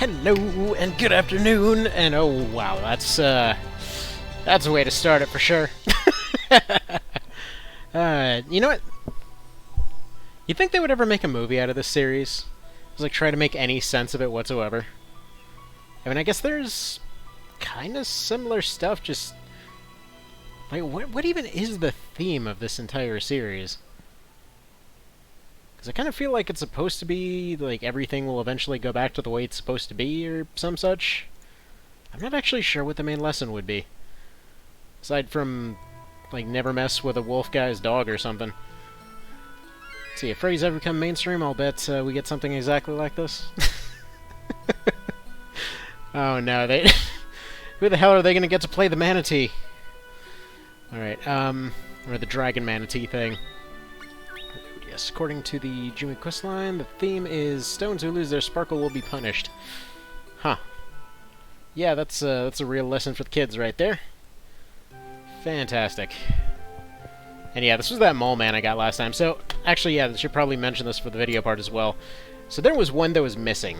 Hello and good afternoon, and oh wow, that's a way to start it for sure. You know what? You think they would ever make a movie out of this series? Just like try to make any sense of it whatsoever? I mean, I guess there's kind of similar stuff, just like what even is the theme of this entire series? Because I kind of feel like it's supposed to be, like, everything will eventually go back to the way it's supposed to be, or some such. I'm not actually sure what the main lesson would be. Aside from, like, never mess with a wolf guy's dog or something. Let's see, if Freddy's ever become mainstream, I'll bet we get something exactly like this. Oh no, they... Who the hell are they gonna get to play the manatee? Alright, or the dragon manatee thing. Yes, according to the Jimmy Quest line, the theme is stones who lose their sparkle will be punished. Huh. Yeah, that's a real lesson for the kids right there. Fantastic. And yeah, this was that mole man I got last time. So, actually, yeah, I should probably mention this for the video part as well. So there was one that was missing.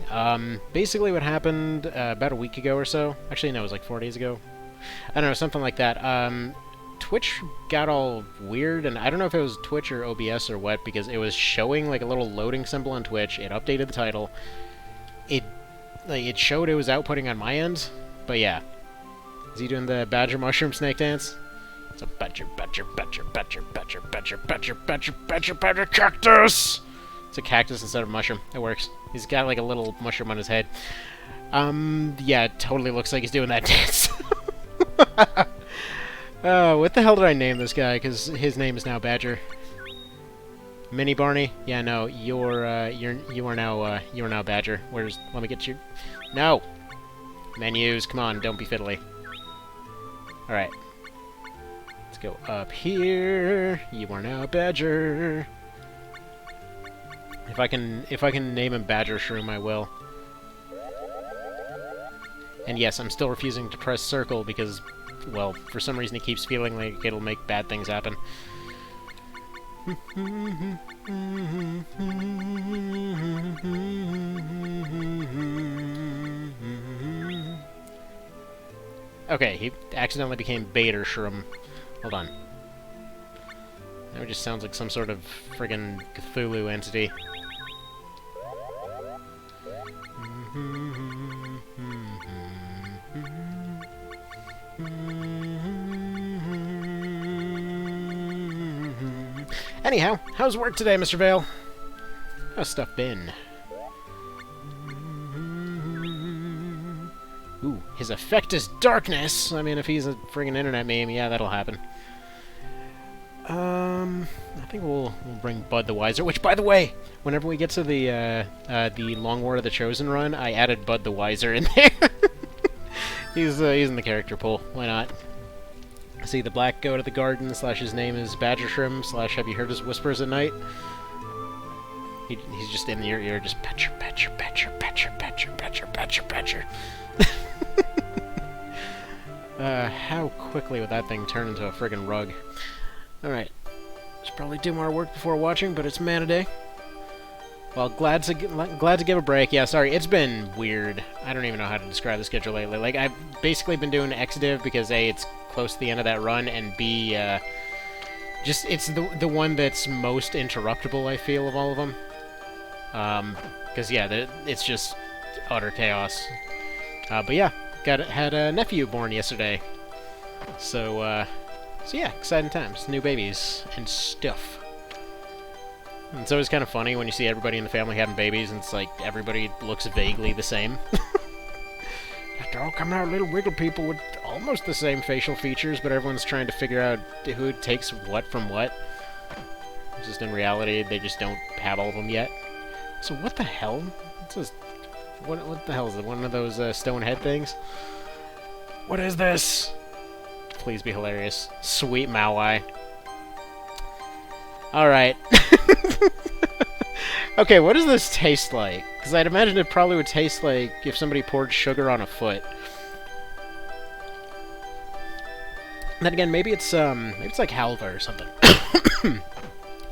Basically what happened about a week ago or so. Actually, no, it was like 4 days ago. I don't know, something like that. Twitch got all weird, and I don't know if it was Twitch or OBS or what, because it was showing like a little loading symbol on Twitch. It updated the title. It showed it was outputting on my end, but yeah. Is he doing the badger mushroom snake dance? It's a badger, badger, badger, badger, badger, badger, badger, badger, badger, badger, cactus! It's a cactus instead of mushroom. It works. He's got like a little mushroom on his head. Yeah, it totally looks like he's doing that dance. What the hell did I name this guy? Because his name is now Badger. Mini Barney? Yeah, no, you are now Badger. Let me get you. No! Menus, come on, don't be fiddly. Alright. Let's go up here. You are now Badger. If I can name him Badger Shroom, I will. And yes, I'm still refusing to press circle because, well, for some reason he keeps feeling like it'll make bad things happen. Okay, he accidentally became Bader Shroom. Hold on. Now it just sounds like some sort of friggin' Cthulhu entity. Anyhow, how's work today, Mr. Vale? How's stuff been? Ooh, his effect is darkness! I mean, if he's a friggin' internet meme, yeah, that'll happen. I think we'll bring Bud the Wiser, which, by the way, whenever we get to the Long War of the Chosen run, I added Bud the Wiser in there. He's in the character pool. Why not? See the black goat at the garden, / his name is Badger Shrim, / have you heard his whispers at night? He's just in your ear, just petcher, petcher, petcher, petcher, petcher, petcher, petcher, petcher. How quickly would that thing turn into a friggin' rug? Alright. Should probably do more work before watching, but it's Mana Day. Well, glad to give a break. Yeah, sorry, it's been weird. I don't even know how to describe the schedule lately. Like, I've basically been doing Exdiv because A, it's close to the end of that run, and B, just it's the one that's most interruptible, I feel, of all of them. Because yeah, it's just utter chaos. But yeah, had a nephew born yesterday, so yeah, exciting times, new babies and stuff. And it's always kind of funny when you see everybody in the family having babies, and it's like everybody looks vaguely the same. They're all coming out little wiggle people with almost the same facial features, but everyone's trying to figure out who takes what from what. Just in reality, they just don't have all of them yet. So what the hell? What the hell is it? One of those stone head things? What is this? Please be hilarious. Sweet Maui. Alright. Okay, what does this taste like? Because I'd imagine it probably would taste like if somebody poured sugar on a foot. And then again, maybe it's like halva or something.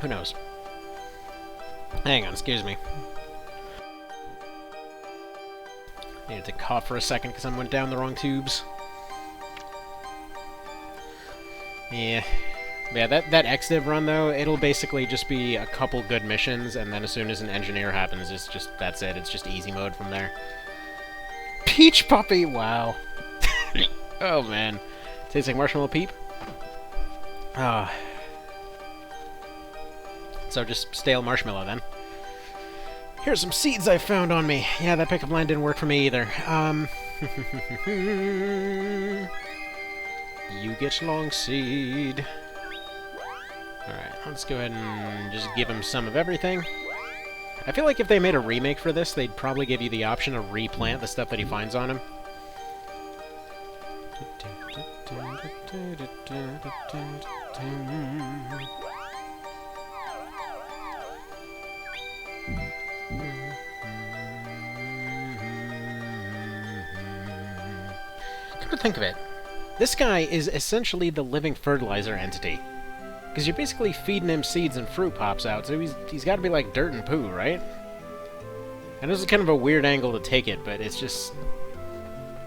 Who knows? Hang on, excuse me. Needed to cough for a second because I went down the wrong tubes. Yeah. Yeah, that XDiv run, though, it'll basically just be a couple good missions, and then as soon as an engineer happens, it's just, that's it. It's just easy mode from there. Peach Puppy! Wow. Oh, man. Tastes like Marshmallow Peep? Ah. So just stale marshmallow, then. Here's some seeds I found on me. Yeah, that pickup line didn't work for me either. You get long seed. Alright, let's go ahead and just give him some of everything. I feel like if they made a remake for this, they'd probably give you the option to replant the stuff that he finds on him. Come to think of it, this guy is essentially the living fertilizer entity. Because you're basically feeding him seeds and fruit pops out, so he's got to be like dirt and poo, right? And this is kind of a weird angle to take it, but it's just...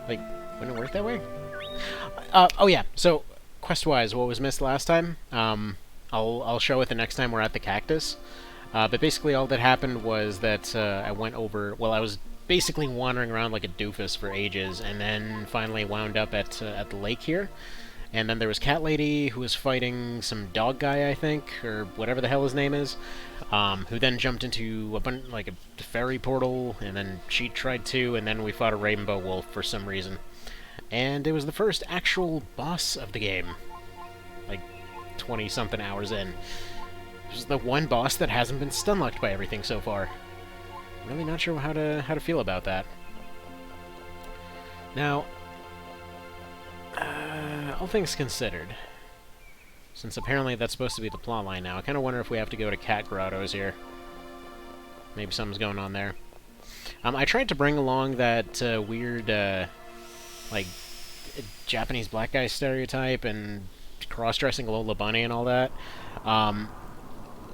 like, wouldn't it work that way? Oh yeah, so, quest-wise, what was missed last time? I'll show it the next time we're at the cactus. But basically all that happened was that I went over... well, I was basically wandering around like a doofus for ages, and then finally wound up at the lake here. And then there was Cat Lady, who was fighting some dog guy, I think, or whatever the hell his name is, who then jumped into a fairy portal, and then she tried to, and then we fought a rainbow wolf for some reason. And it was the first actual boss of the game, like 20-something hours in. This is the one boss that hasn't been stun-locked by everything so far. Really not sure how to feel about that. Now, all things considered, since apparently that's supposed to be the plotline now, I kind of wonder if we have to go to Cat Grottoes here. Maybe something's going on there. I tried to bring along that weird, like, Japanese black guy stereotype and cross-dressing Lola Bunny and all that.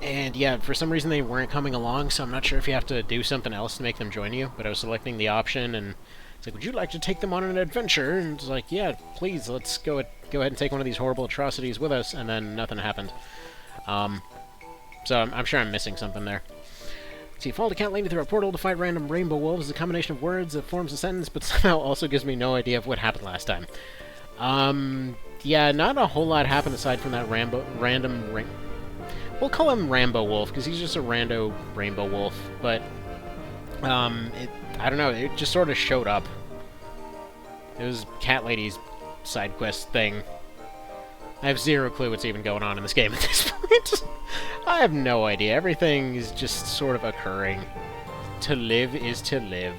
And yeah, for some reason they weren't coming along, so I'm not sure if you have to do something else to make them join you, but I was selecting the option, and it's like, would you like to take them on an adventure? And it's like, yeah, please, let's go ahead and take one of these horrible atrocities with us, and then nothing happened. So I'm sure I'm missing something there. So you follow the Cat Lady through a portal to fight random rainbow wolves. It's a combination of words that forms a sentence, but somehow also gives me no idea of what happened last time. Yeah, not a whole lot happened aside from that we'll call him Rambo Wolf, because he's just a rando rainbow wolf, but, I don't know, it just sort of showed up. It was Cat Lady's side quest thing. I have zero clue what's even going on in this game at this point. I have no idea. Everything is just sort of occurring. To live is to live.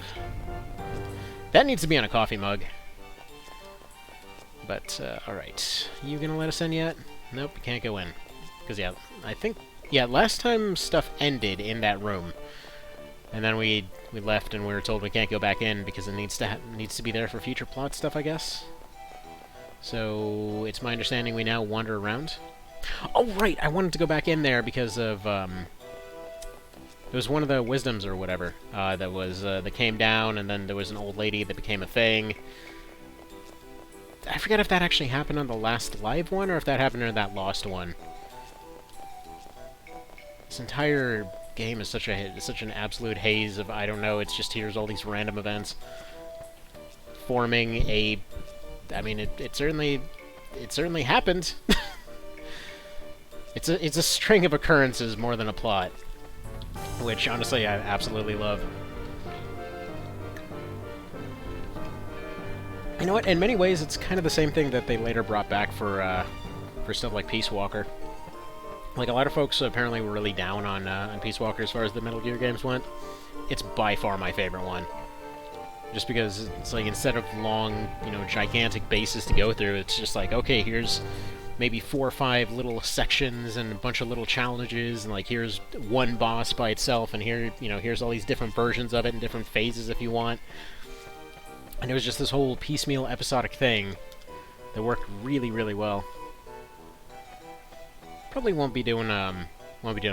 That needs to be on a coffee mug. But, alright. You gonna let us in yet? Nope, you can't go in. Because, yeah, I think... yeah, last time stuff ended in that room. And then we left and we were told we can't go back in because it needs to be there for future plot stuff, I guess. So, it's my understanding we now wander around. Oh, right! I wanted to go back in there because of, it was one of the wisdoms or whatever, that came down, and then there was an old lady that became a thing. I forget if that actually happened on the last live one, or if that happened in that lost one. This entire game is such an absolute haze of, I don't know, it's just here's all these random events forming a... I mean, it certainly happened. It's a string of occurrences more than a plot, which honestly I absolutely love. You know what? In many ways, it's kind of the same thing that they later brought back for stuff like Peace Walker. Like, a lot of folks apparently were really down on Peace Walker as far as the Metal Gear games went. It's by far my favorite one. Just because it's like, instead of long, you know, gigantic bases to go through, it's just like, okay, here's maybe 4 or 5 little sections and a bunch of little challenges, and like, here's one boss by itself, and here, you know, here's all these different versions of it in different phases if you want. And it was just this whole piecemeal episodic thing that worked really, really well. Probably won't be doing a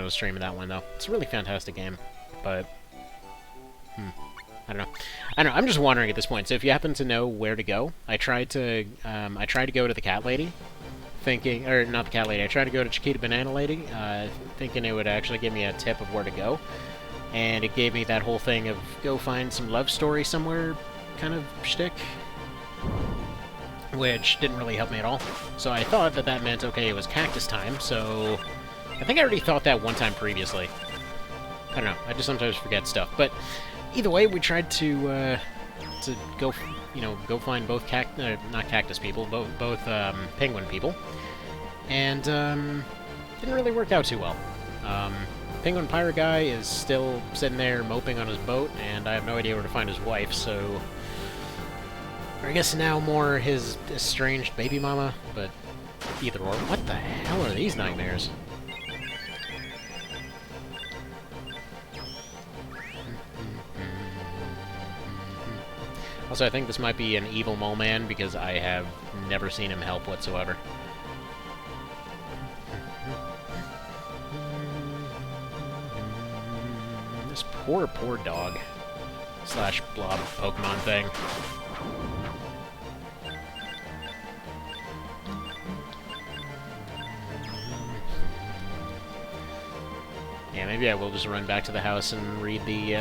stream of that one though. It's a really fantastic game, but I don't know. I don't know. I'm just wondering at this point. So if you happen to know where to go, I tried to go to the cat lady, thinking, or not the cat lady. I tried to go to Chiquita Banana Lady, thinking it would actually give me a tip of where to go, and it gave me that whole thing of go find some love story somewhere, kind of shtick, which didn't really help me at all. So I thought that that meant okay, it was cactus time. So I think I already thought that one time previously. I don't know. I just sometimes forget stuff, but. Either way, we tried to go, go find both not cactus people, both penguin people, and didn't really work out too well. Penguin pirate guy is still sitting there moping on his boat, and I have no idea where to find his wife. So, I guess now more his estranged baby mama, but either or. What the hell are these nightmares? Also, I think this might be an evil mole man, because I have never seen him help whatsoever. This poor dog. Slash blob Pokemon thing. Yeah, maybe I will just run back to the house and read the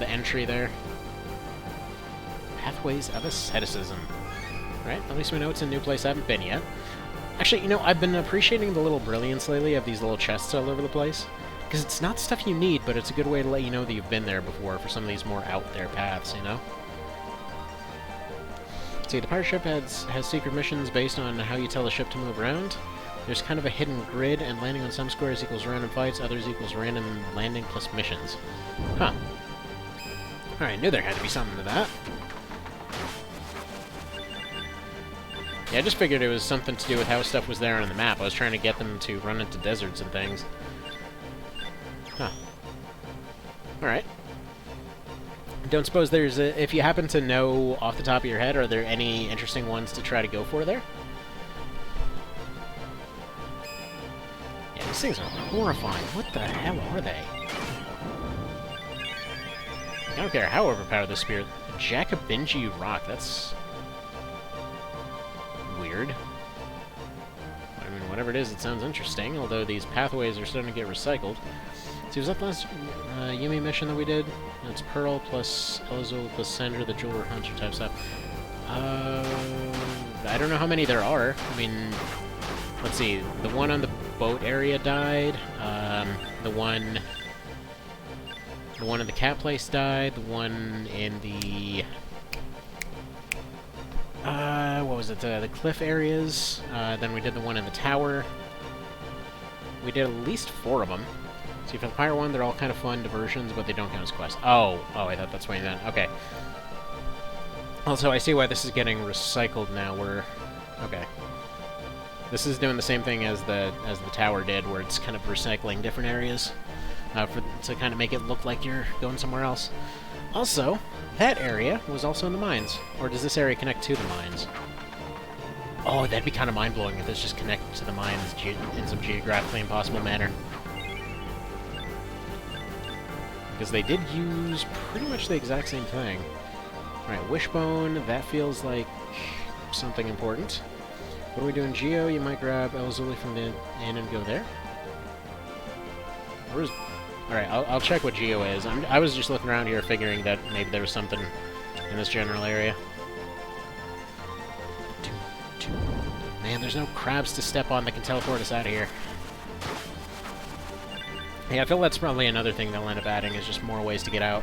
entry there. Pathways of Asceticism. Right, at least we know it's a new place I haven't been yet. Actually, I've been appreciating the little brilliance lately of these little chests all over the place. Because it's not stuff you need, but it's a good way to let you know that you've been there before for some of these more out-there paths, See, the pirate ship has secret missions based on how you tell the ship to move around. There's kind of a hidden grid, and landing on some squares equals random fights, others equals random landing plus missions. Huh. Alright, knew there had to be something to that. Yeah, I just figured it was something to do with how stuff was there on the map. I was trying to get them to run into deserts and things. Huh. Alright. Don't suppose there's if you happen to know off the top of your head, are there any interesting ones to try to go for there? Yeah, these things are horrifying. What the hell are they? I don't care how overpowered the spirit. Jacobinji Rock, that's... weird. I mean, whatever it is, it sounds interesting, although these pathways are starting to get recycled. See, was that the last Yumi mission that we did? It's Pearl plus Elizul plus Sandra, the Jeweler Hunter type stuff. I don't know how many there are. I mean, let's see. The one on the boat area died. The one in the cat place died. The one in the... what was it? The cliff areas. Then we did the one in the tower. We did at least 4 of them. See, for the pirate one, they're all kind of fun diversions, but they don't count as quests. Oh, I thought that's what you meant. Okay. Also, I see why this is getting recycled now. Okay. This is doing the same thing as the tower did, where it's kind of recycling different areas to kind of make it look like you're going somewhere else. Also, that area was also in the mines. Or does this area connect to the mines? Oh, that'd be kind of mind-blowing if this just connected to the mines in some geographically impossible manner. Because they did use pretty much the exact same thing. Alright, Wishbone, that feels like something important. What are we doing? Geo, you might grab Elzuli from the inn and go there. Where's... Alright, I'll check what Geo is. I was just looking around here figuring that maybe there was something in this general area. Man, there's no crabs to step on that can teleport us out of here. Yeah, I feel that's probably another thing they'll end up adding, is just more ways to get out.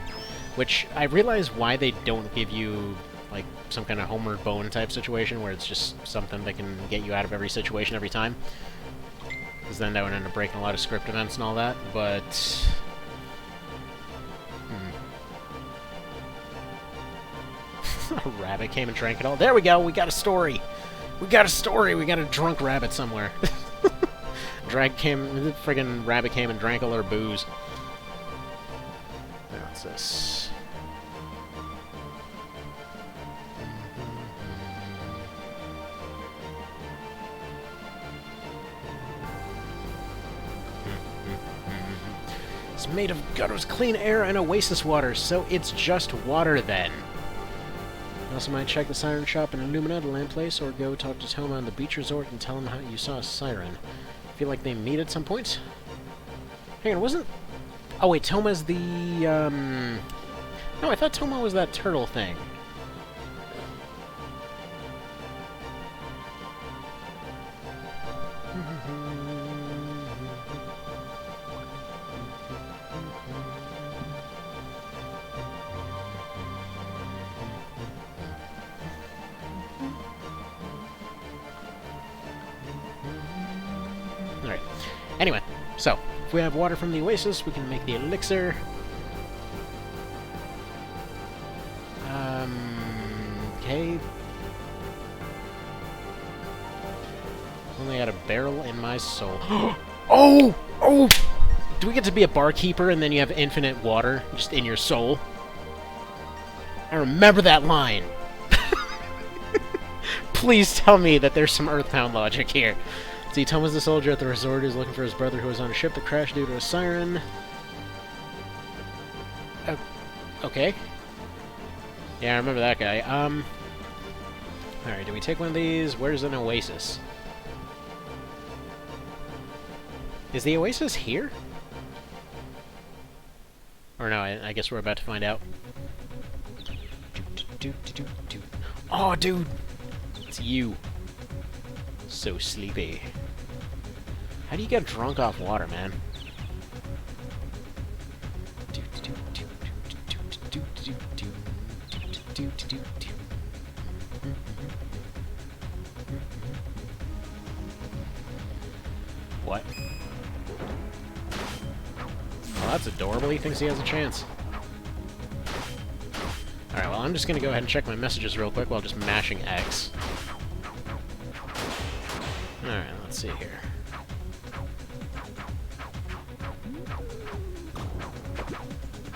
Which, I realize why they don't give you, like, some kind of Homeward Bone type situation, where it's just something that can get you out of every situation every time. Because then that would end up breaking a lot of script events and all that, but... A rabbit came and drank it all. There we go, we got a story! We got a story! We got a drunk rabbit somewhere. The friggin' rabbit came and drank all our booze. Now, what's this? It's made of gutters, clean air, and oasis water, so it's just water then. You also might check the siren shop in Illumina, the land place, or go talk to Toma on the beach resort and tell him how you saw a siren. I feel like they meet at some point. Hang on, wasn't... Oh wait, Toma's the, No, I thought Toma was that turtle thing. Alright. Anyway, so, if we have water from the oasis, we can make the elixir. Okay. Only had a barrel in my soul. Oh! Oh! Do we get to be a barkeeper and then you have infinite water just in your soul? I remember that line! Please tell me that there's some Earthbound logic here. See, Toma's the soldier at the resort who's looking for his brother who was on a ship that crashed due to a siren. Okay. Yeah, I remember that guy. Alright, do we take one of these? Where's an oasis? Is the oasis here? Or no, I guess we're about to find out. Oh, dude! It's you. So sleepy. How do you get drunk off water, man? What? Oh, that's adorable. He thinks he has a chance. Alright, well, I'm just gonna go ahead and check my messages real quick while just mashing X. Alright, let's see here.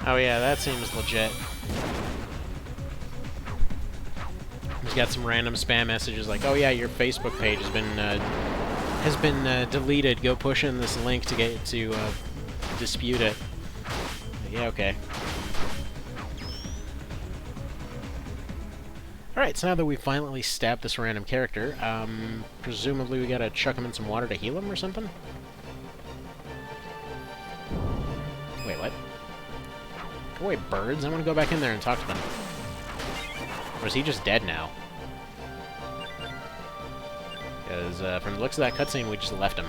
Oh yeah, that seems legit. He's got some random spam messages like, "Oh yeah, your Facebook page has been deleted. Go push in this link to get to dispute it." Yeah, okay. Alright, so now that we've violently stabbed this random character, presumably we gotta chuck him in some water to heal him or something? Wait, what? Go away, birds. I want to go back in there and talk to them. Or is he just dead now? Because from the looks of that cutscene, we just left him.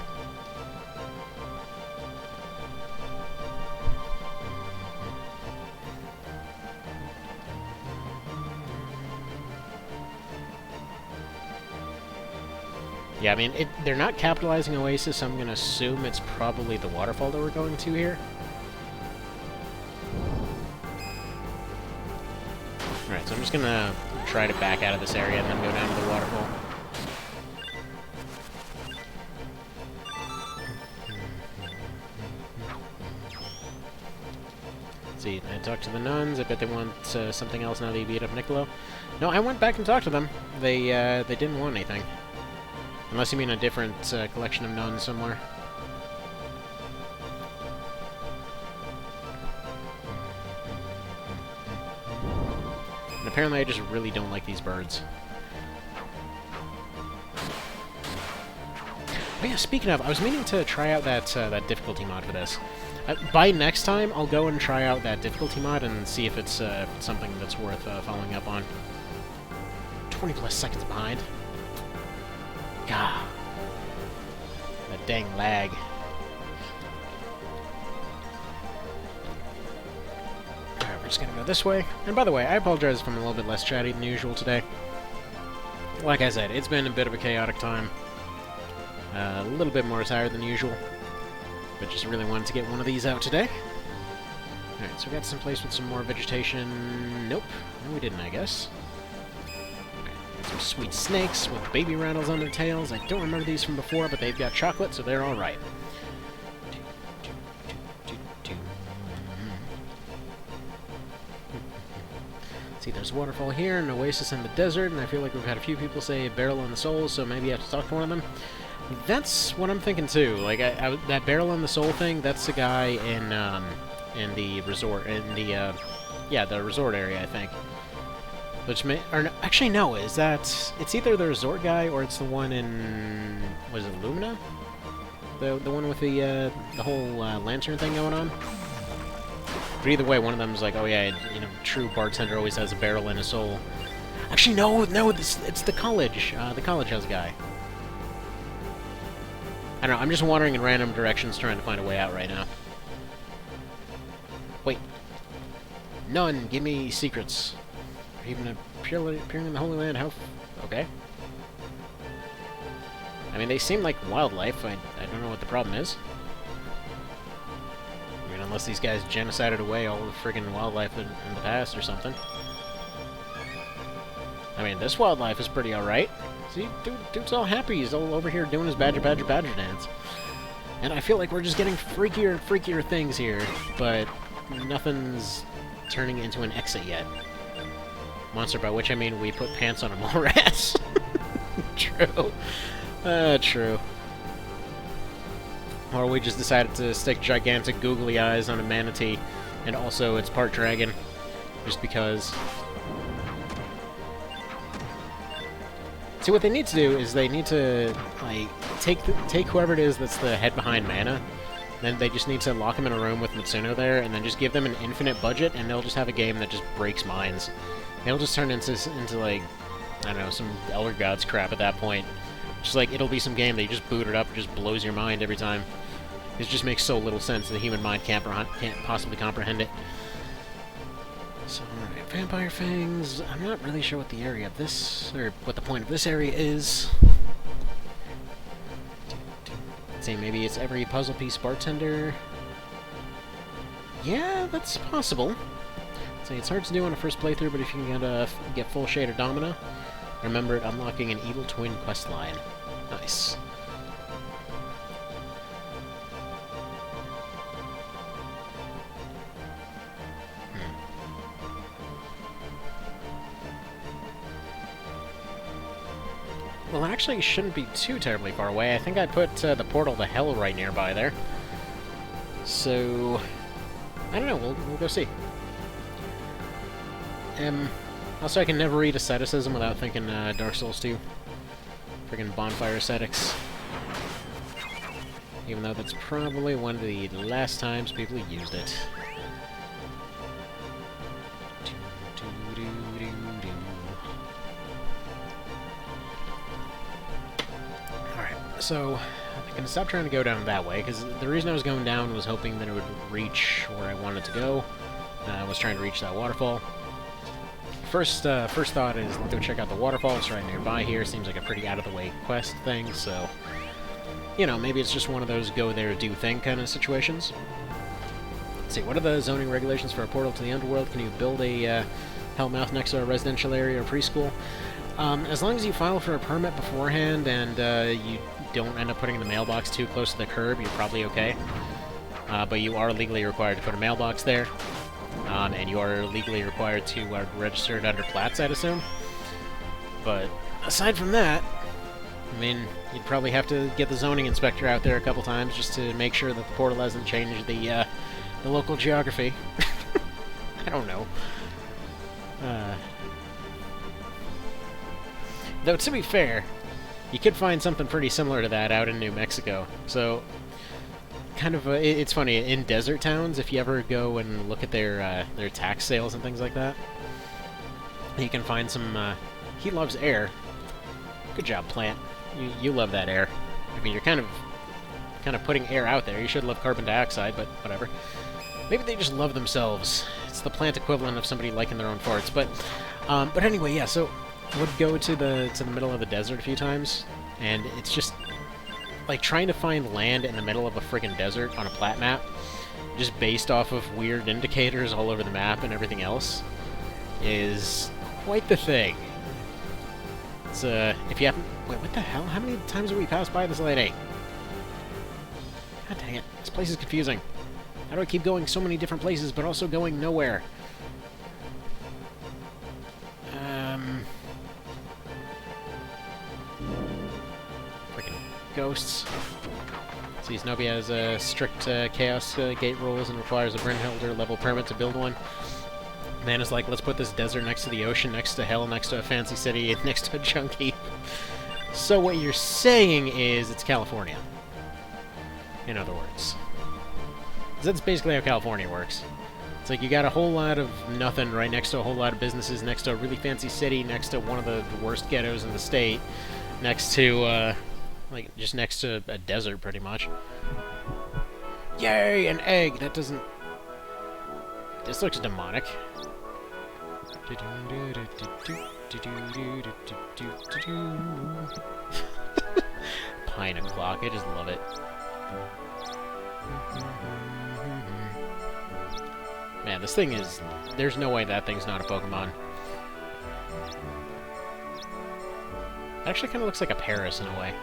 Yeah, I mean, they're not capitalizing Oasis, so I'm going to assume it's probably the waterfall that we're going to here. Alright, so I'm just going to try to back out of this area and then go down to the waterfall. Let's see, I talked to the nuns. I bet they want something else now that you beat up Niccolo. No, I went back and talked to them. They didn't want anything. Unless you mean a different collection of nuns somewhere. And apparently I just really don't like these birds. Oh yeah, speaking of, I was meaning to try out that difficulty mod for this. By next time, I'll go and try out that difficulty mod and see if it's something that's worth following up on. 20 plus seconds behind. God. That dang lag. Alright, we're just gonna go this way. And by the way, I apologize if I'm a little bit less chatty than usual today. Like I said, it's been a bit of a chaotic time. A little bit more tired than usual. But just really wanted to get one of these out today. Alright, so we got some place with some more vegetation. Nope. No, we didn't, I guess. Some sweet snakes with baby rattles on their tails. I don't remember these from before, but they've got chocolate, so they're alright. See, there's a waterfall here, an oasis in the desert, and I feel like we've had a few people say a barrel on the soul, so maybe I have to talk to one of them. That's what I'm thinking too. Like, that Barrel in the Soul thing, that's the guy in the resort, yeah, the resort area, I think. Which may, or no, actually no, is that, it's either the resort guy or it's the one in, was it Lumina? The one with the whole lantern thing going on? But either way, one of them is like, oh yeah, you know, true bartender always has a barrel in his soul. Actually, no, it's the college. The college house guy. I don't know, I'm just wandering in random directions trying to find a way out right now. Wait. None, give me secrets. Or even appearing in the Holy Land, how... Okay. I mean, they seem like wildlife. I don't know what the problem is. I mean, unless these guys genocided away all the friggin' wildlife in the past or something. I mean, this wildlife is pretty alright. See, dude's all happy. He's all over here doing his badger dance. And I feel like we're just getting freakier and freakier things here, but nothing's turning into an exit yet. Monster, by which I mean we put pants on a mole rat. True. True. Or we just decided to stick gigantic googly eyes on a manatee, and also it's part dragon, just because. See, what they need to do is they need to, like, take whoever it is that's the head behind Mana, then they just need to lock him in a room with Mitsuno there, and then just give them an infinite budget, and they'll just have a game that just breaks minds. They'll just turn into like, I don't know, some Elder Gods crap at that point. Just like, it'll be some game that you just boot it up and just blows your mind every time. It just makes so little sense, the human mind can't possibly comprehend it. So, alright, Vampire Fangs. I'm not really sure what the area of this, or what the point of this area is. Let's see, maybe it's every puzzle piece bartender. Yeah, that's possible. See, it's hard to do on a first playthrough, but if you can get full Shader Domina, remember it unlocking an Evil Twin questline. Nice. Well, it actually shouldn't be too terribly far away. I think I put the portal to hell right nearby there. So, I don't know. We'll go see. Also, I can never read asceticism without thinking Dark Souls 2. Friggin' bonfire ascetics. Even though that's probably one of the last times people used it. Alright, so I'm gonna stop trying to go down that way, because the reason I was going down was hoping that it would reach where I wanted to go. I was trying to reach that waterfall. First thought is, let's go check out the waterfall. It's right nearby here. Seems like a pretty out-of-the-way quest thing, so... You know, maybe it's just one of those go there, do thing kind of situations. Let's see, what are the zoning regulations for a portal to the underworld? Can you build a hellmouth next to a residential area or preschool? As long as you file for a permit beforehand and you don't end up putting the mailbox too close to the curb, you're probably okay. But you are legally required to put a mailbox there. And you are legally required to register it under Platts, I'd assume. But aside from that, I mean, you'd probably have to get the zoning inspector out there a couple times just to make sure that the portal hasn't changed the local geography. I don't know. Though, to be fair, you could find something pretty similar to that out in New Mexico. So, kind of, it's funny, in desert towns, if you ever go and look at their tax sales and things like that, you can find some, he loves air. Good job, plant. You love that air. I mean, you're kind of putting air out there. You should love carbon dioxide, but whatever. Maybe they just love themselves. It's the plant equivalent of somebody liking their own farts. But anyway, yeah. So I would go to the middle of the desert a few times, and it's just like trying to find land in the middle of a friggin' desert on a plat map, just based off of weird indicators all over the map and everything else, is quite the thing. It's, if you haven't... Wait, what the hell? How many times have we passed by this lady? God dang it. This place is confusing. How do I keep going so many different places, but also going nowhere? Freaking ghosts. See, Snobby has strict Chaos Gate rules and requires a Brynhilder level permit to build one. Man is like, let's put this desert next to the ocean, next to hell, next to a fancy city, and next to a junkie. So what you're saying is it's California. In other words. That's basically how California works. It's like you got a whole lot of nothing right next to a whole lot of businesses, next to a really fancy city, next to one of the worst ghettos in the state, next to, like, just next to a desert, pretty much. Yay, an egg! That doesn't... This looks demonic. Pine o'clock, I just love it. Man, this thing is... There's no way that thing's not a Pokemon. It actually kind of looks like a Paris in a way.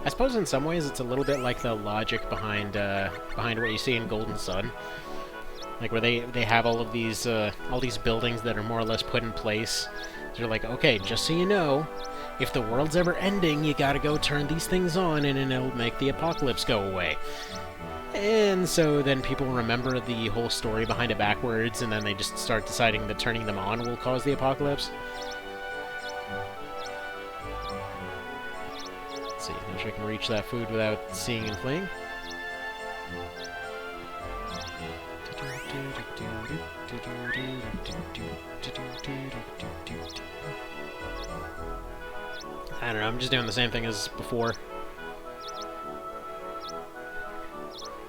I suppose in some ways it's a little bit like the logic behind what you see in Golden Sun, like where they have all these buildings that are more or less put in place. They're like, okay, just so you know, if the world's ever ending, you gotta go turn these things on, and it'll make the apocalypse go away. And so then people remember the whole story behind it backwards, and then they just start deciding that turning them on will cause the apocalypse. See, I'm sure I can reach that food without seeing and fleeing. I don't know, I'm just doing the same thing as before.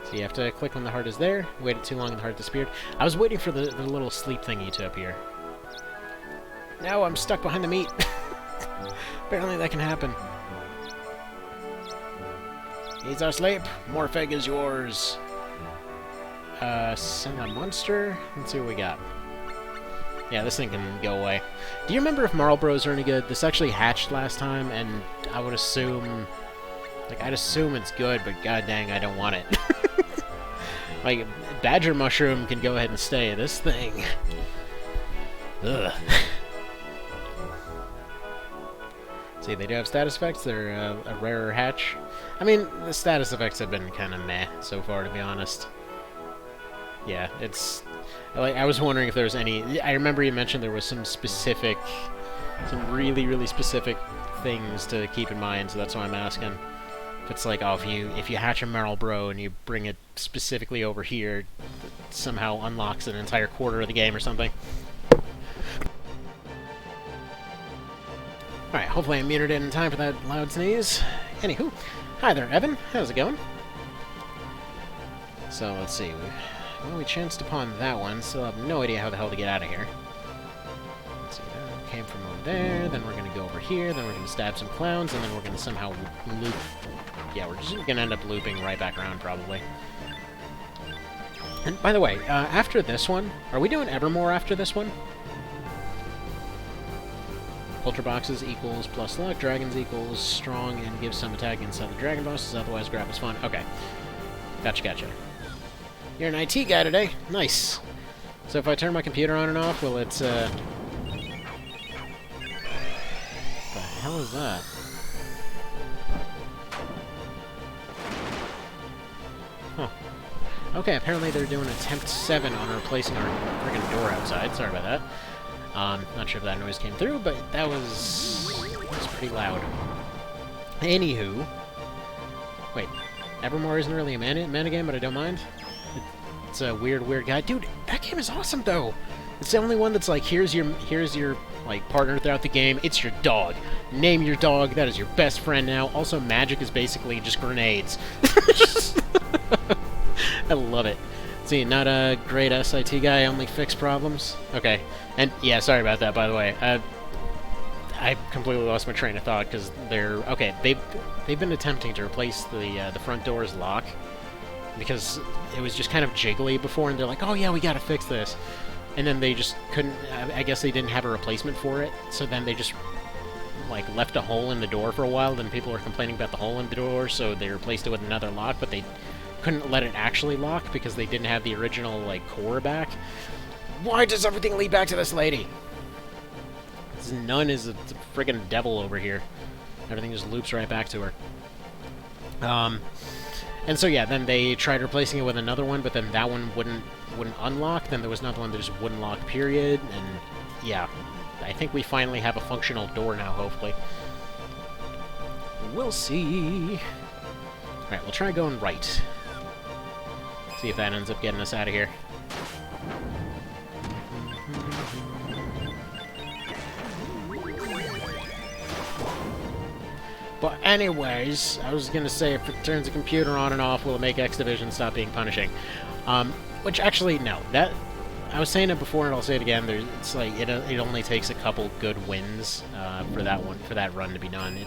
So you have to click when the heart is there, waited too long and the heart disappeared. I was waiting for the little sleep thingy to appear. Now I'm stuck behind the meat. Apparently that can happen. He's asleep. Morphegg is yours. Send a monster. Let's see what we got. Yeah, this thing can go away. Do you remember if Marlboros are any good? This actually hatched last time, and I would assume... Like, I'd assume it's good, but god dang, I don't want it. Like, Badger Mushroom can go ahead and stay. This thing... Ugh. See, they do have status effects. They're a rarer hatch. I mean, the status effects have been kind of meh so far, to be honest. Yeah, it's... Like, I was wondering if there was any... I remember you mentioned there was some specific... Some really, really specific things to keep in mind, so that's why I'm asking. If it's like, oh, if you hatch a Marlboro and you bring it specifically over here, it somehow unlocks an entire quarter of the game or something. Alright, hopefully I muted it in time for that loud sneeze. Anywho, hi there, Evan. How's it going? So, let's see. Well, we chanced upon that one, still have no idea how the hell to get out of here. Let's see, that came from over there, then we're going to go over here, then we're going to stab some clowns, and then we're going to somehow loop... Yeah, we're just going to end up looping right back around, probably. And, by the way, after this one, are we doing Evermore after this one? Ultra Boxes equals plus luck, Dragons equals strong, and gives some attack against other Dragon bosses, otherwise grab is fun. Okay. Gotcha. You're an IT guy today. Nice. So if I turn my computer on and off, will it, What the hell is that? Huh. Okay, apparently they're doing attempt 7 on replacing our friggin' door outside. Sorry about that. Not sure if that noise came through, but that was pretty loud. Anywho. Wait. Evermore isn't really a mana game, but I don't mind. It's a weird guy. Dude, that game is awesome, though! It's the only one that's like, here's your like, partner throughout the game. It's your dog. Name your dog. That is your best friend now. Also, magic is basically just grenades. I love it. See, not a great SIT guy, only fix problems. Okay. And, yeah, sorry about that, by the way. I completely lost my train of thought, because they're... Okay, they've been attempting to replace the front door's lock, because it was just kind of jiggly before, and they're like, oh yeah, we gotta fix this. And then they just couldn't... I guess they didn't have a replacement for it, so then they just like, left a hole in the door for a while, then people were complaining about the hole in the door, so they replaced it with another lock, but they couldn't let it actually lock because they didn't have the original, like, core back. Why does everything lead back to this lady? This nun is a friggin' devil over here. Everything just loops right back to her. And so yeah, then they tried replacing it with another one, but then that one wouldn't unlock. Then there was another one that just wouldn't lock, period. And yeah, I think we finally have a functional door now, hopefully. We'll see. Alright, we'll try going right. See if that ends up getting us out of here. But anyways, I was gonna say, if it turns the computer on and off, will it make X Division stop being punishing? Which actually, no. That I was saying it before, and I'll say it again. It's like it only takes a couple good wins for that run to be done.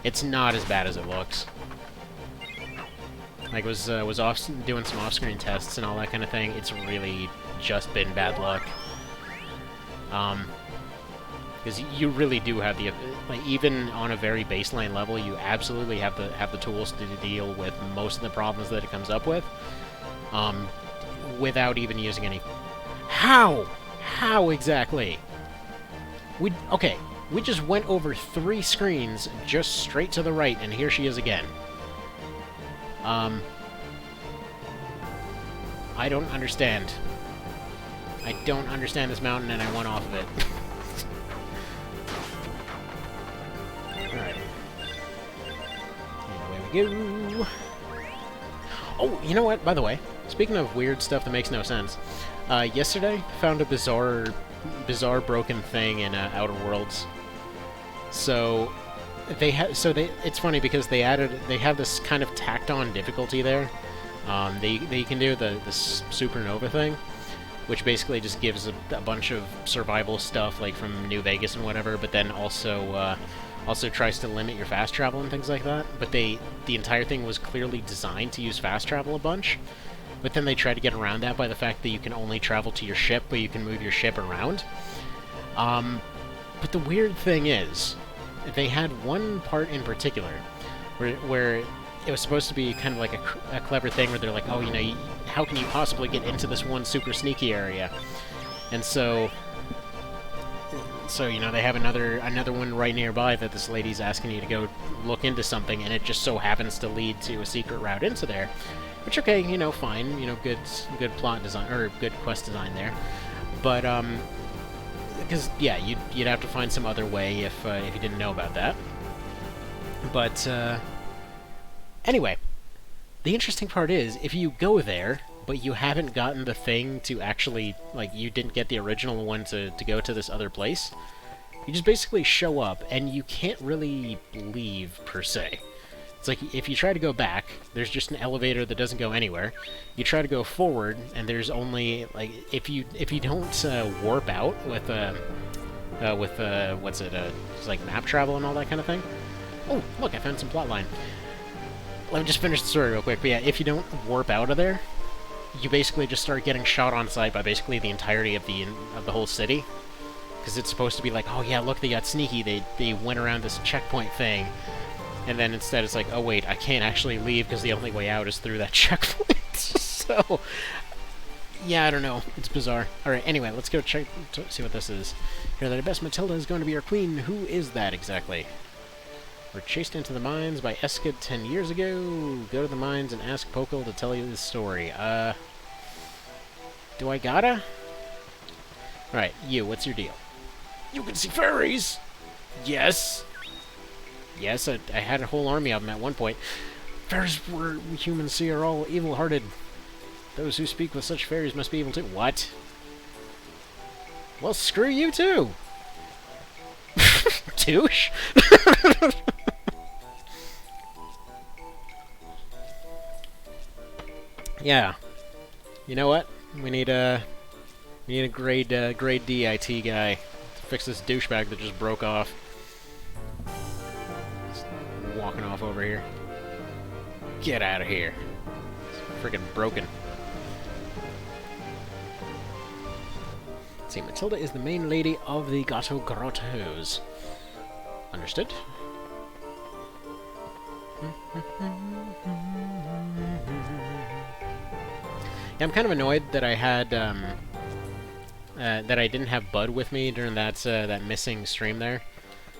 It's not as bad as it looks. Like was off doing some off-screen tests and all that kind of thing. It's really just been bad luck. Because you really do have the, like, even on a very baseline level, you absolutely have the tools to deal with most of the problems that it comes up with, without even using any. How exactly? We just went over 3 screens just straight to the right, and here she is again. I don't understand. I don't understand this mountain, and I went off of it. Go. Oh, you know what? By the way, speaking of weird stuff that makes no sense, yesterday found a bizarre broken thing in Outer Worlds. So it's funny because they have this kind of tacked on difficulty there. They can do the supernova thing, which basically just gives a bunch of survival stuff like from New Vegas and whatever, but then also tries to limit your fast travel and things like that. But the entire thing was clearly designed to use fast travel a bunch. But then they try to get around that by the fact that you can only travel to your ship, but you can move your ship around. But the weird thing is, they had one part in particular where it was supposed to be kind of like a clever thing where they're like, oh, how can you possibly get into this one super sneaky area? And so they have another one right nearby that this lady's asking you to go look into something, and it just so happens to lead to a secret route into there. Which, okay, fine, good plot design, or good quest design there. But, because, yeah, you'd have to find some other way if you didn't know about that. But, anyway, the interesting part is, if you go there, but you haven't gotten the thing to actually, like, you didn't get the original one to go to this other place, you just basically show up, and you can't really leave, per se. It's like, if you try to go back, there's just an elevator that doesn't go anywhere. You try to go forward, and there's only, like, if you don't warp out with what's it, it's like map travel and all that kind of thing. Oh, look, I found some plotline. Let me just finish the story real quick, but yeah, if you don't warp out of there, you basically just start getting shot on sight by basically the entirety of the whole city. Because it's supposed to be like, oh yeah, look, they got sneaky, they went around this checkpoint thing. And then instead it's like, oh wait, I can't actually leave because the only way out is through that checkpoint. So, yeah, I don't know. It's bizarre. Alright, anyway, let's go check, see what this is. Hear that I guess Matilda is going to be our queen. Who is that exactly? We're chased into the mines by Eskid 10 years ago. Go to the mines and ask Pokel to tell you the story. Do I gotta? Alright, you, what's your deal? You can see fairies! Yes! Yes, I had a whole army of them at one point. Fairies we humans see are all evil-hearted. Those who speak with such fairies must be evil too. What? Well, screw you too! Douche? Yeah. You know what? We need a grade D IT guy to fix this douchebag that just broke off. Just walking off over here. Get out of here. It's freaking broken. Let's see, Matilda is the main lady of the Gato Grottos. Understood. Yeah, I'm kind of annoyed that I had, that I didn't have Bud with me during that, that missing stream there.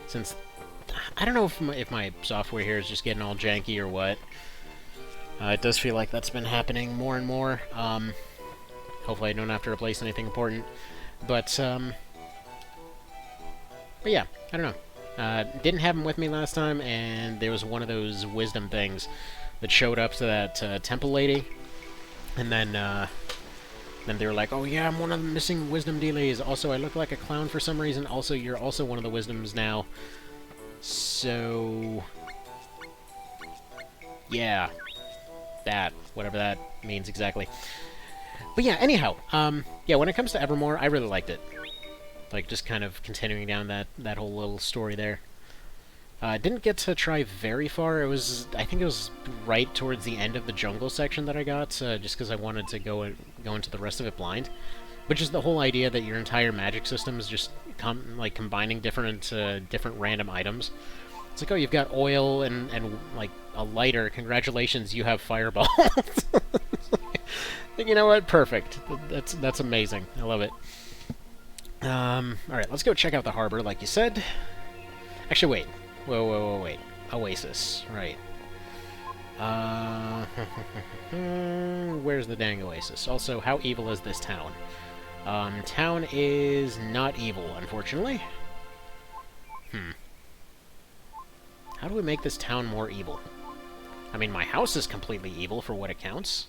Since, I don't know if my software here is just getting all janky or what. It does feel like that's been happening more and more. Hopefully I don't have to replace anything important. But yeah, I don't know. Didn't have him with me last time, and there was one of those wisdom things that showed up to that temple lady. And then they were like, oh yeah, I'm one of the missing wisdom delays. Also, I look like a clown for some reason. Also, you're also one of the wisdoms now. So... yeah. That. Whatever that means exactly. But yeah, anyhow. Yeah, when it comes to Evermore, I really liked it. Like, just kind of continuing down that whole little story there. Didn't get to try very far. It was, I think it was right towards the end of the jungle section that I got, just because I wanted to go into the rest of it blind. Which is the whole idea that your entire magic system is just combining different random items. It's like, oh, you've got oil and like a lighter. Congratulations, you have fireball. You know what? Perfect. That's amazing. I love it. All right, let's go check out the harbor, like you said. Actually, wait. Wait. Oasis, right. Where's the dang oasis? Also, how evil is this town? Town is not evil, unfortunately. How do we make this town more evil? I mean, my house is completely evil for what it counts.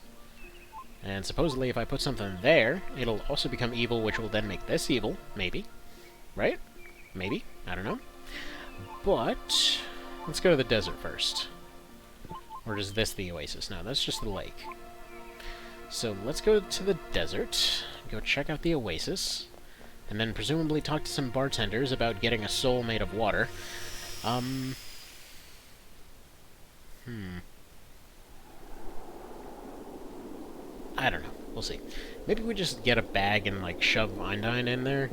And supposedly if I put something there, it'll also become evil, which will then make this evil. Maybe. Right? Maybe. I don't know. But let's go to the desert first. Or is this the oasis? No, that's just the lake. So let's go to the desert, go check out the oasis, and then presumably talk to some bartenders about getting a soul made of water. I don't know. We'll see. Maybe we just get a bag and like shove Undyne in there.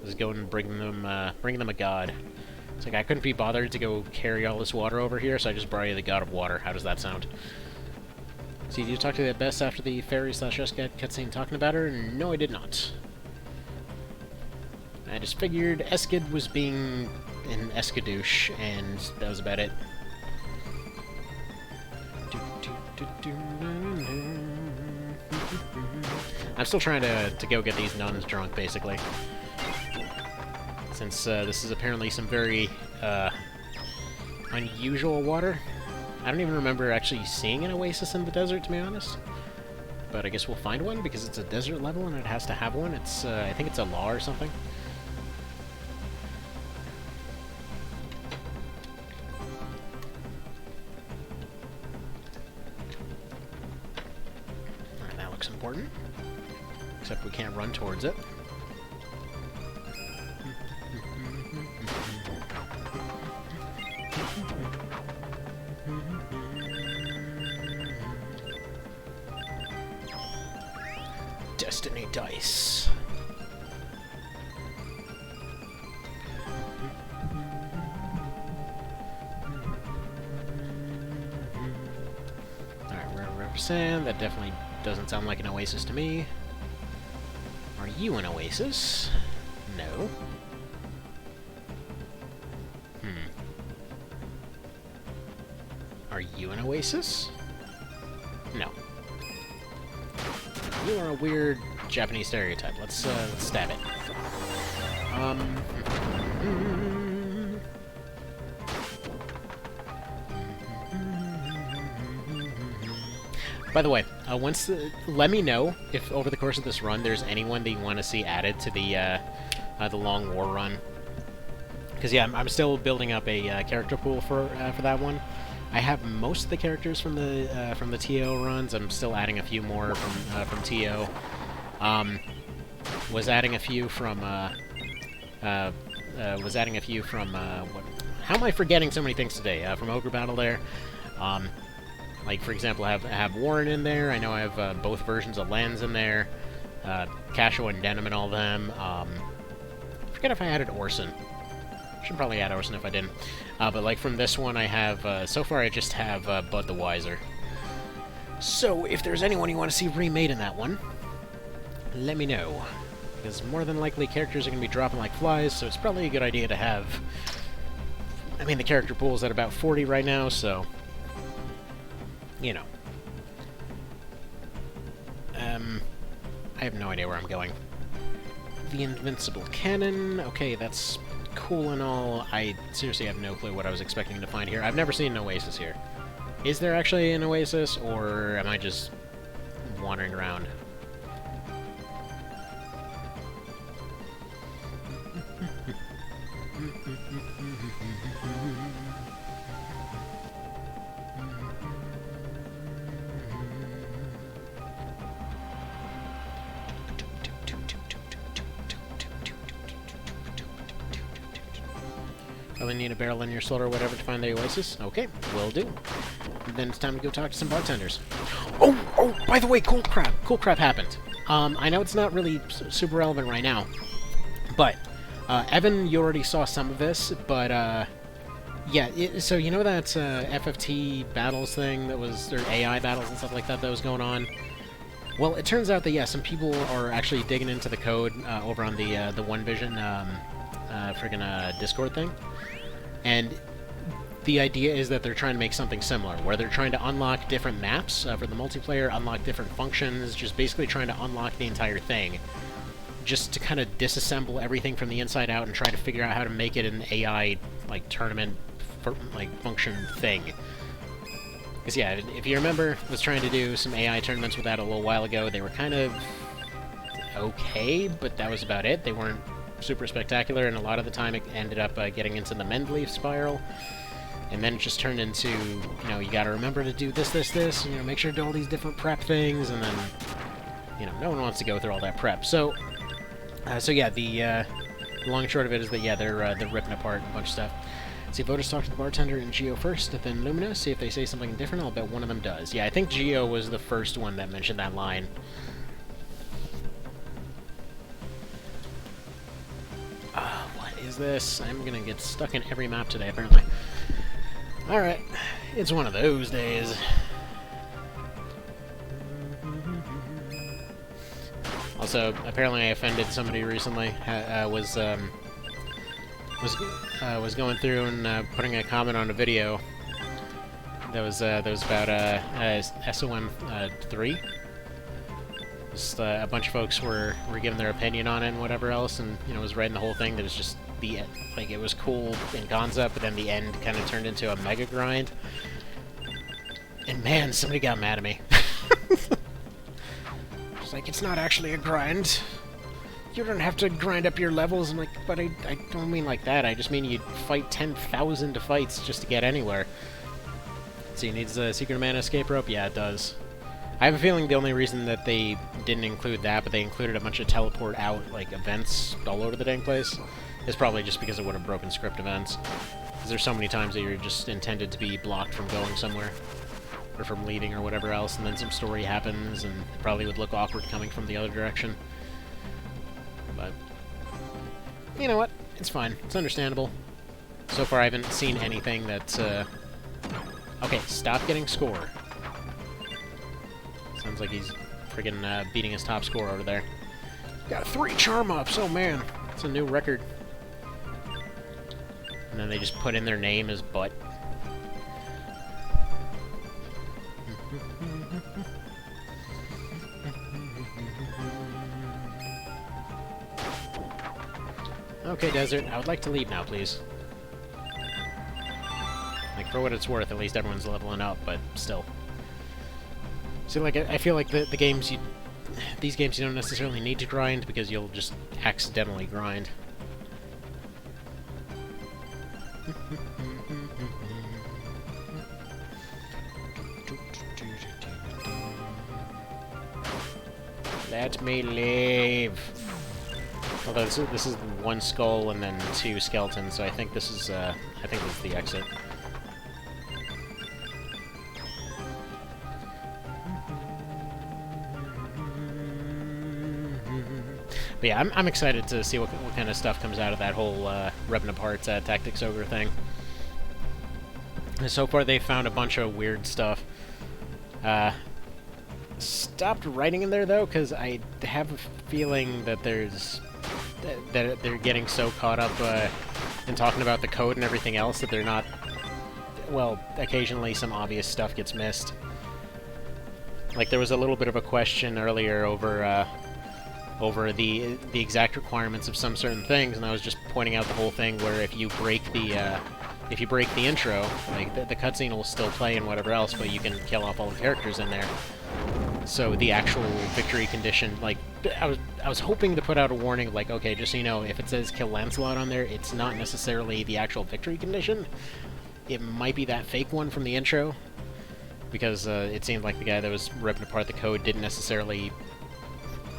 Just go and bring them a god. It's like, I couldn't be bothered to go carry all this water over here, so I just brought you the god of water. How does that sound? So did you talk to the Abyss after the fairy/Eskid cutscene talking about her? No, I did not. I just figured Eskid was being an Eskadoosh, and that was about it. I'm still trying to go get these nuns drunk, basically. Since this is apparently some very unusual water. I don't even remember actually seeing an oasis in the desert, to be honest. But I guess we'll find one, because it's a desert level and it has to have one. It's, I think it's a law or something. Alright, that looks important. Except we can't run towards it. Destiny dice. Alright, we're at River Sand. That definitely doesn't sound like an oasis to me. Are you an oasis? No. Are you an oasis? No. You are a weird Japanese stereotype. Let's stab it. By the way, let me know if over the course of this run there's anyone that you want to see added to the Long War run. Because yeah, I'm still building up a character pool for that one. I have most of the characters from the TO runs. I'm still adding a few more from TO. Was adding a few from what? How am I forgetting so many things today? From Ogre Battle there. Like for example, I have Warren in there. I know I have both versions of Lens in there. Casho and Denim and all them. I forget if I added Orson. Should probably add Orson if I didn't. But like from this one, I have so far I just have Bud the Wiser. So if there's anyone you want to see remade in that one, let me know. Because more than likely characters are going to be dropping like flies, so it's probably a good idea to have... I mean, the character pool's at about 40 right now, so... You know. I have no idea where I'm going. The Invincible Cannon. Okay, that's cool and all. I seriously have no clue what I was expecting to find here. I've never seen an oasis here. Is there actually an oasis, or am I just wandering around? Probably need a barrel in your soul or whatever to find the oasis. Okay, will do. And then it's time to go talk to some bartenders. Oh, by the way, cool crap. Cool crap happened. I know it's not really super relevant right now, but Evan, you already saw some of this, but yeah, so you know that FFT battles thing that was, or AI battles and stuff like that was going on? Well, it turns out that, yeah, some people are actually digging into the code over on the OneVision friggin' Discord thing. And the idea is that they're trying to make something similar, where they're trying to unlock different maps for the multiplayer, unlock different functions, just basically trying to unlock the entire thing, just to kind of disassemble everything from the inside out and try to figure out how to make it an AI, like, tournament, function thing. Because, yeah, if you remember, I was trying to do some AI tournaments with that a little while ago. They were kind of okay, but that was about it. They weren't super spectacular, and a lot of the time it ended up getting into the Mendeleev spiral, and then it just turned into, you know, you gotta remember to do this, you know, make sure to do all these different prep things, and then, you know, no one wants to go through all that prep. So, yeah, the long and short of it is that, yeah, they're ripping apart a bunch of stuff. See, voters talk to the bartender and Geo first, then Lumina, see if they say something different. I'll bet one of them does. Yeah, I think Geo was the first one that mentioned that line. Is this? I'm gonna get stuck in every map today, apparently. Alright, it's one of those days. Also, apparently I offended somebody recently. Was going through and putting a comment on a video that was about SOM 3. Just a bunch of folks were giving their opinion on it and whatever else, and, you know, was writing the whole thing that was just like, it was cool in concept, but then the end kind of turned into a mega grind. And man, somebody got mad at me. It's like, it's not actually a grind. You don't have to grind up your levels. I'm like, but I don't mean like that. I just mean you fight 10,000 fights just to get anywhere. So it needs a Secret Mana escape rope? Yeah, it does. I have a feeling the only reason that they didn't include that, but they included a bunch of teleport out, like, events all over the dang place, is probably just because it would have broken script events. Because there's so many times that you're just intended to be blocked from going somewhere, or from leaving or whatever else, and then some story happens, and it probably would look awkward coming from the other direction. But, you know what? It's fine. It's understandable. So far I haven't seen anything that's, Okay, stop getting score. Sounds like he's friggin' beating his top score over there. Got 3 charm ups! Oh man, it's a new record. And then they just put in their name as Butt. Okay, Desert, I would like to leave now, please. Like, for what it's worth, at least everyone's leveling up, but still. See, like, I feel like the games these games you don't necessarily need to grind, because you'll just accidentally grind. Let me leave. Although this is 1 skull and then 2 skeletons, so I think this is the exit. But yeah, I'm excited to see what kind of stuff comes out of that whole ripping apart Tactics Ogre thing. And so far, they found a bunch of weird stuff. Stopped writing in there, though, because I have a feeling that that they're getting so caught up in talking about the code and everything else that they're not... Well, occasionally some obvious stuff gets missed. Like, there was a little bit of a question earlier over the exact requirements of some certain things, and I was just pointing out the whole thing where if you break the intro, like, the cutscene will still play and whatever else, but you can kill off all the characters in there. So the actual victory condition, like, I was hoping to put out a warning, like, okay, just so you know, if it says kill Lancelot on there, it's not necessarily the actual victory condition. It might be that fake one from the intro, because it seemed like the guy that was ripping apart the code didn't necessarily...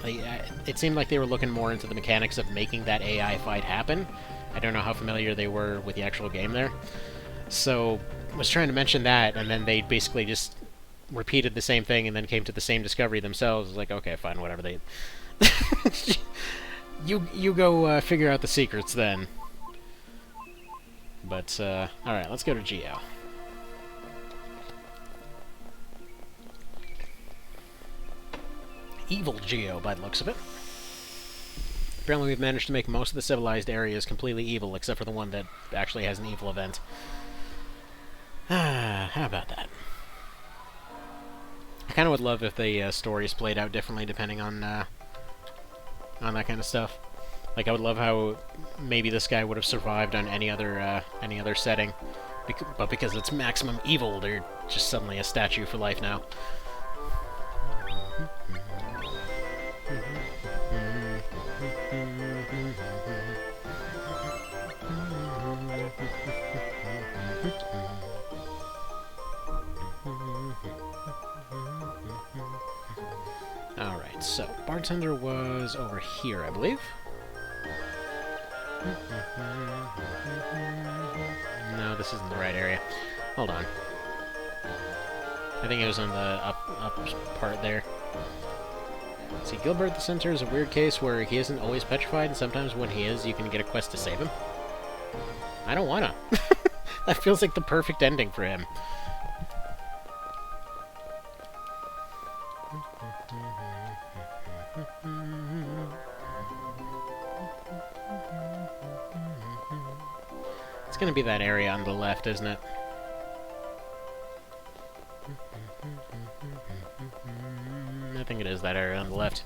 Like, it seemed like they were looking more into the mechanics of making that AI fight happen. I don't know how familiar they were with the actual game there. So, I was trying to mention that, and then they basically just repeated the same thing and then came to the same discovery themselves. I was like, okay, fine, whatever. They... you go figure out the secrets then. But, alright, let's go to Geo. Evil Geo, by the looks of it. Apparently we've managed to make most of the civilized areas completely evil, except for the one that actually has an evil event. How about that? I kind of would love if the stories played out differently depending on that kind of stuff. Like, I would love how maybe this guy would have survived on any other setting, but because it's maximum evil, they're just suddenly a statue for life now. Alright, so, bartender was over here, I believe. No, this isn't the right area. Hold on. I think it was on the up part there. See, Gilbert the Centaur is a weird case where he isn't always petrified, and sometimes when he is, you can get a quest to save him. I don't wanna. That feels like the perfect ending for him. It's gonna be that area on the left, isn't it? I think it is that area on the left.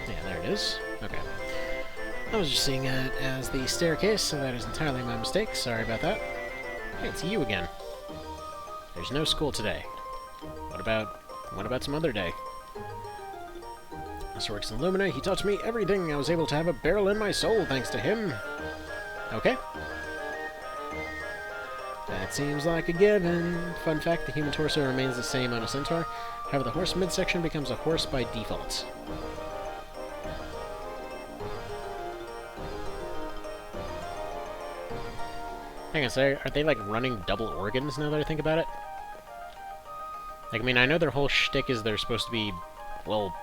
Yeah, there it is. Okay. I was just seeing it as the staircase, so that is entirely my mistake. Sorry about that. Hey, it's you again. There's no school today. What about some other day? This works in Lumina. He taught me everything. I was able to have a barrel in my soul thanks to him. Okay. That seems like a given. Fun fact, the human torso remains the same on a centaur. However, the horse midsection becomes a horse by default. Hang on, so are they like running double organs now that I think about it? Like, I mean, I know their whole shtick is they're supposed to be, well,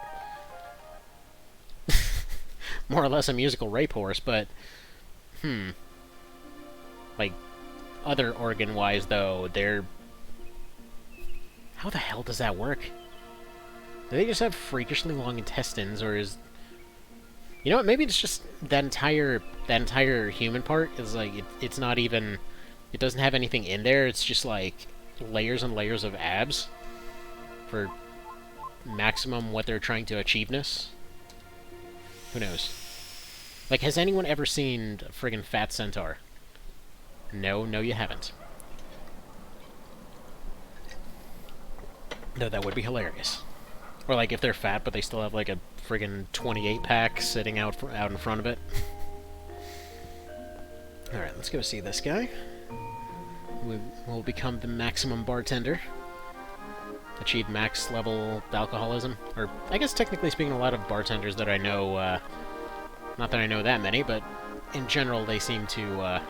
more or less a musical rape horse, but, like, other organ-wise, though, they're... How the hell does that work? Do they just have freakishly long intestines, or is... You know what, maybe it's just that entire human part is, like, it's not even... It doesn't have anything in there, it's just, like, layers and layers of abs for maximum what they're trying to achieveness. Who knows? Like, has anyone ever seen a friggin' fat centaur? No, you haven't. No, that would be hilarious. Or, like, if they're fat, but they still have, like, a friggin' 28-pack sitting out in front of it. Alright, let's go see this guy. We'll become the maximum bartender. Achieve max level alcoholism. Or, I guess technically speaking, a lot of bartenders that I know, not that I know that many, but in general they seem to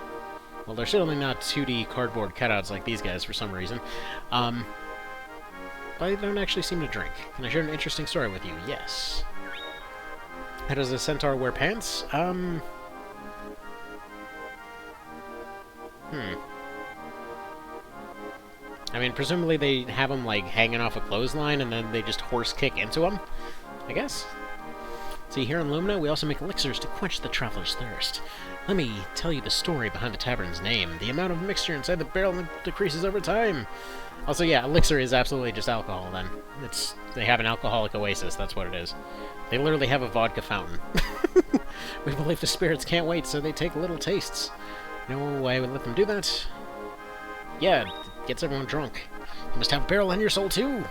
Well, they're certainly not 2D cardboard cutouts like these guys for some reason. But they don't actually seem to drink. Can I share an interesting story with you? Yes. How does a centaur wear pants? I mean, presumably they have them, like, hanging off a clothesline, and then they just horse kick into them, I guess? See, here in Lumina, we also make elixirs to quench the traveler's thirst. Let me tell you the story behind the tavern's name. The amount of mixture inside the barrel decreases over time. Also, yeah, elixir is absolutely just alcohol, then. They have an alcoholic oasis, that's what it is. They literally have a vodka fountain. We believe the spirits can't wait, so they take little tastes. No way I would let them do that. Yeah, it gets everyone drunk. You must have a barrel in your soul, too.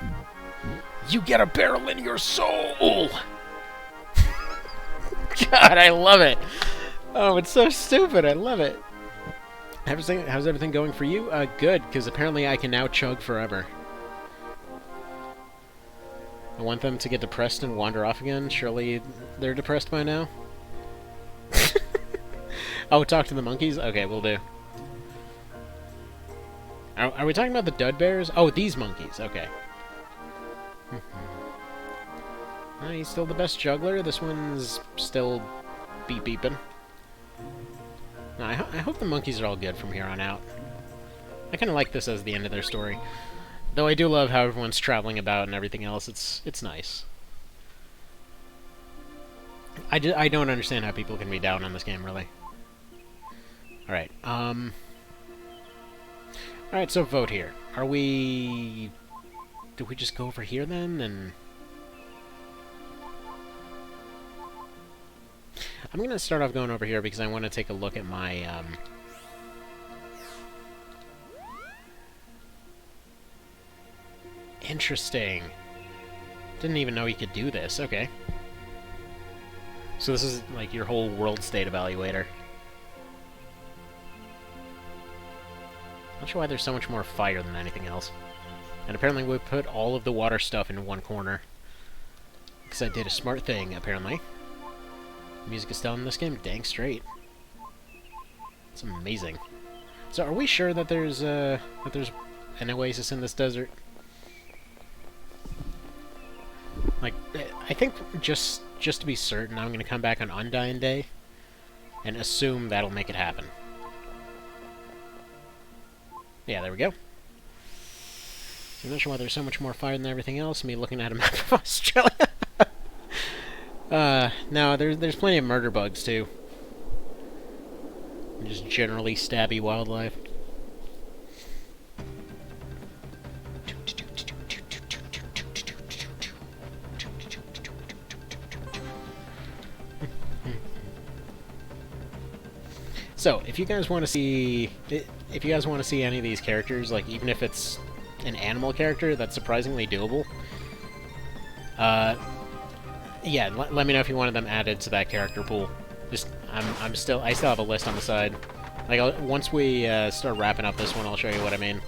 You get a barrel in your soul! God, I love it! Oh, it's so stupid, I love it. How's everything going for you? Good, because apparently I can now chug forever. I want them to get depressed and wander off again. Surely they're depressed by now? Oh, talk to the monkeys? Okay, we'll do. Are we talking about the dud bears? Oh, these monkeys. Okay. He's still the best juggler. This one's still beeping. No, I hope the monkeys are all good from here on out. I kind of like this as the end of their story. Though I do love how everyone's traveling about and everything else. It's nice. I don't understand how people can be down on this game, really. Alright, Alright, so vote here. Do we just go over here then, and... I'm gonna start off going over here because I want to take a look at my, Interesting. Didn't even know you could do this. Okay. So this is, like, your whole world state evaluator. Not sure why there's so much more fire than anything else. And apparently we put all of the water stuff in one corner. Because I did a smart thing, apparently. Music is still in this game dang straight. It's amazing. So are we sure that there's an oasis in this desert? Like, I think just to be certain, I'm going to come back on Undying Day and assume that'll make it happen. Yeah, there we go. So I'm not sure why there's so much more fire than everything else. Me looking at a map of Australia. No, there's plenty of murder bugs, too. And just generally stabby wildlife. So, if you guys want to see any of these characters, like even if it's an animal character that's surprisingly doable, yeah, let me know if you wanted them added to that character pool. Just I still have a list on the side. Like once we start wrapping up this one, I'll show you what I mean.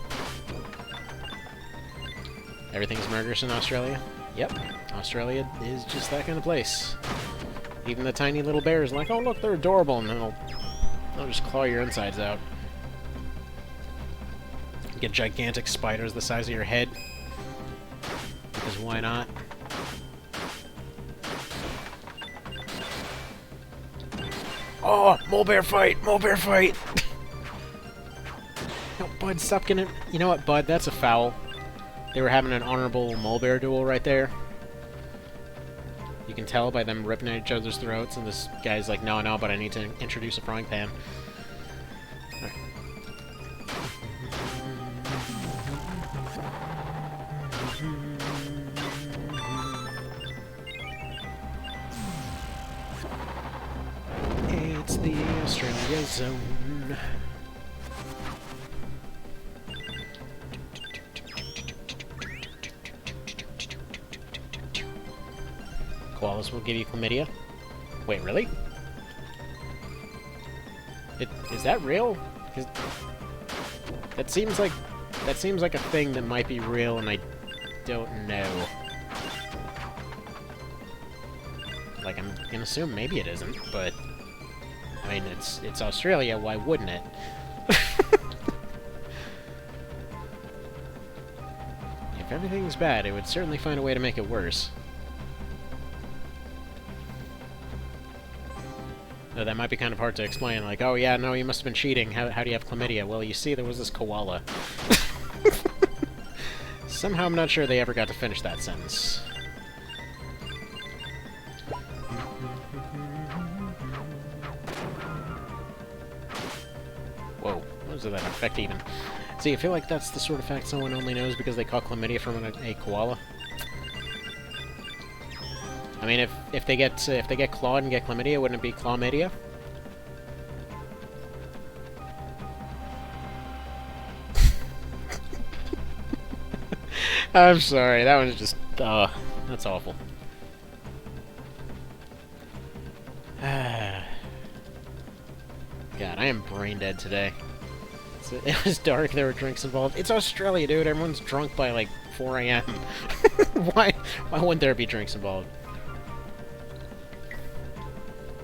Everything's murderous in Australia. Yep, Australia is just that kind of place. Even the tiny little bears, like, oh look, they're adorable, and then they'll just claw your insides out. Get gigantic spiders the size of your head. Because why not? Oh, mole bear fight! Mole bear fight! No, Bud, stop getting it. You know what, Bud? That's a foul. They were having an honorable mole bear duel right there. You can tell by them ripping at each other's throats, and this guy's like, no, but I need to introduce a frying pan. Right. It's the Australia Zone. Koalas will give you chlamydia. Wait, really? Is that real? That seems like a thing that might be real, and I don't know. Like, I'm gonna assume maybe it isn't, but I mean, it's Australia. Why wouldn't it? If everything's bad, it would certainly find a way to make it worse. Though that might be kind of hard to explain, like, oh yeah, no, you must have been cheating, how do you have chlamydia? Well, you see, there was this koala. Somehow I'm not sure they ever got to finish that sentence. Whoa, what was that effect even? See, I feel like that's the sort of fact someone only knows because they caught chlamydia from a koala. I mean, if they get clawed and get chlamydia, wouldn't it be chlamydia? I'm sorry, that was just that's awful. God, I am brain dead today. It was dark, there were drinks involved. It's Australia, dude. Everyone's drunk by like 4 AM. Why wouldn't there be drinks involved?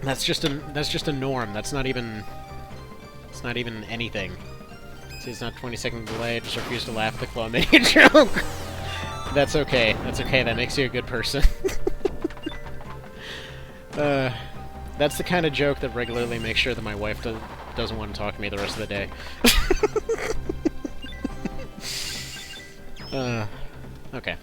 That's just a norm. That's not even anything. See, it's not 20-second delay. I just refuse to laugh at the chlamydia joke. That's okay. That's okay. That makes you a good person. That's the kind of joke that regularly makes sure that my wife doesn't want to talk to me the rest of the day. Okay.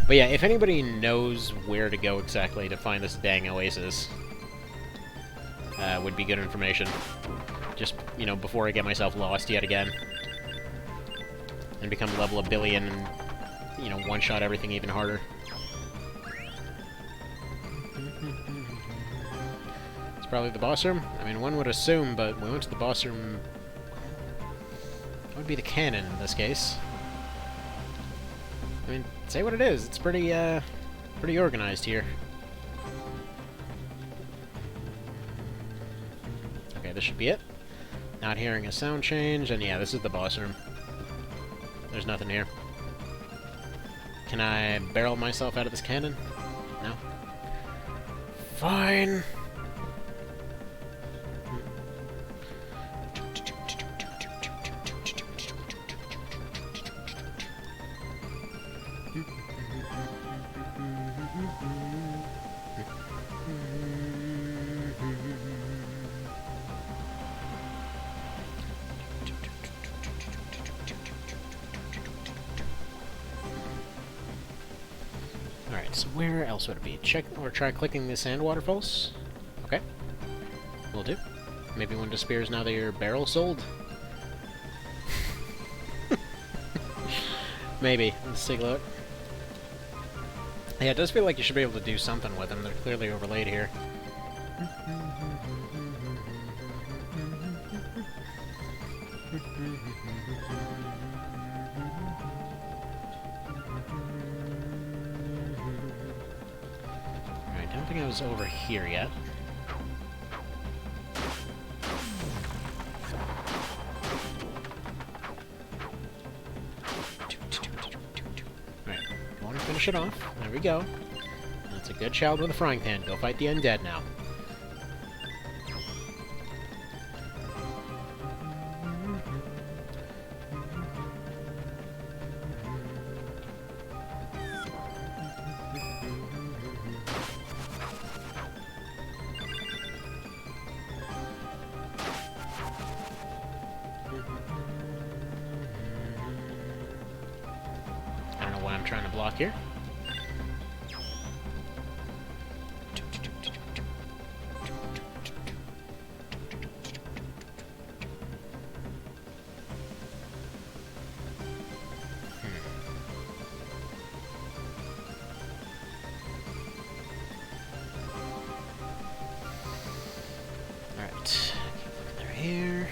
But yeah, if anybody knows where to go exactly to find this dang oasis, would be good information. Just, you know, before I get myself lost yet again. And become level a billion and, you know, one-shot everything even harder. It's probably the boss room? I mean, one would assume, but we went to the boss room... That would be the cannon in this case. I mean, say what it is. It's pretty organized here. Okay, this should be it. Not hearing a sound change, and yeah, this is the boss room. There's nothing here. Can I barrel myself out of this cannon? No. Fine. Alright, so where else would it be? Check or try clicking the sand waterfalls? Okay. Will do. Maybe one disappears now that your barrel's sold? Maybe. Let's take a look. Yeah, it does feel like you should be able to do something with them. They're clearly overlaid here. Alright, I don't think I was over here yet. Alright, I want to finish it off. There we go. That's a good child with a frying pan. Go fight the undead now. I don't know why I'm trying to block here. Alright, keep looking through here.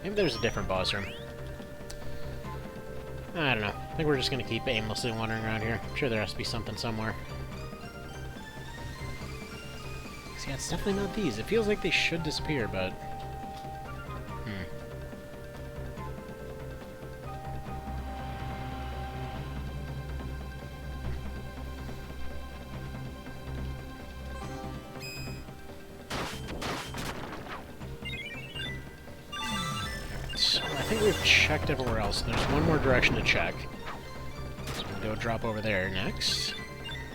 Maybe there's a different boss room. I don't know. I think we're just gonna keep aimlessly wandering around here. I'm sure there has to be something somewhere. See, it's definitely not these. It feels like they should disappear, but... So I think we've checked everywhere else. There's one more direction to check. So we'll go drop over there next.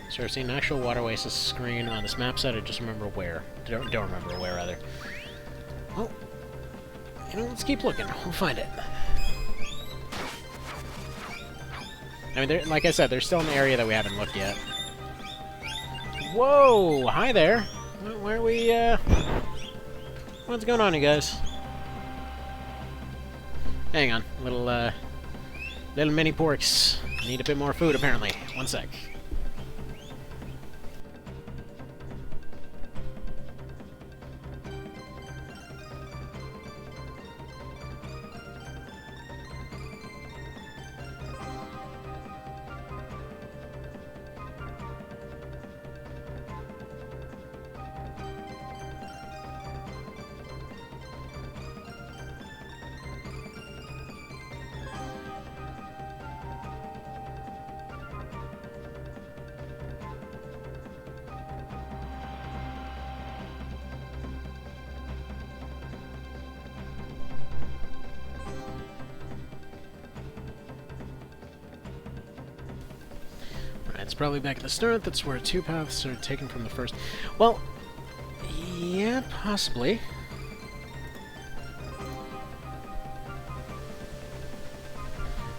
So we're seeing an actual water oasis screen on this map set. I just remember where. Don't remember where, rather. Well, you know, let's keep looking. We'll find it. I mean, like I said, there's still an area that we haven't looked yet. Whoa! Hi there! Where are we, What's going on, you guys? Hang on. Little mini porks. Need a bit more food, apparently. One sec. It's probably back at the start. That's where two paths are taken from the first. Well, yeah, possibly.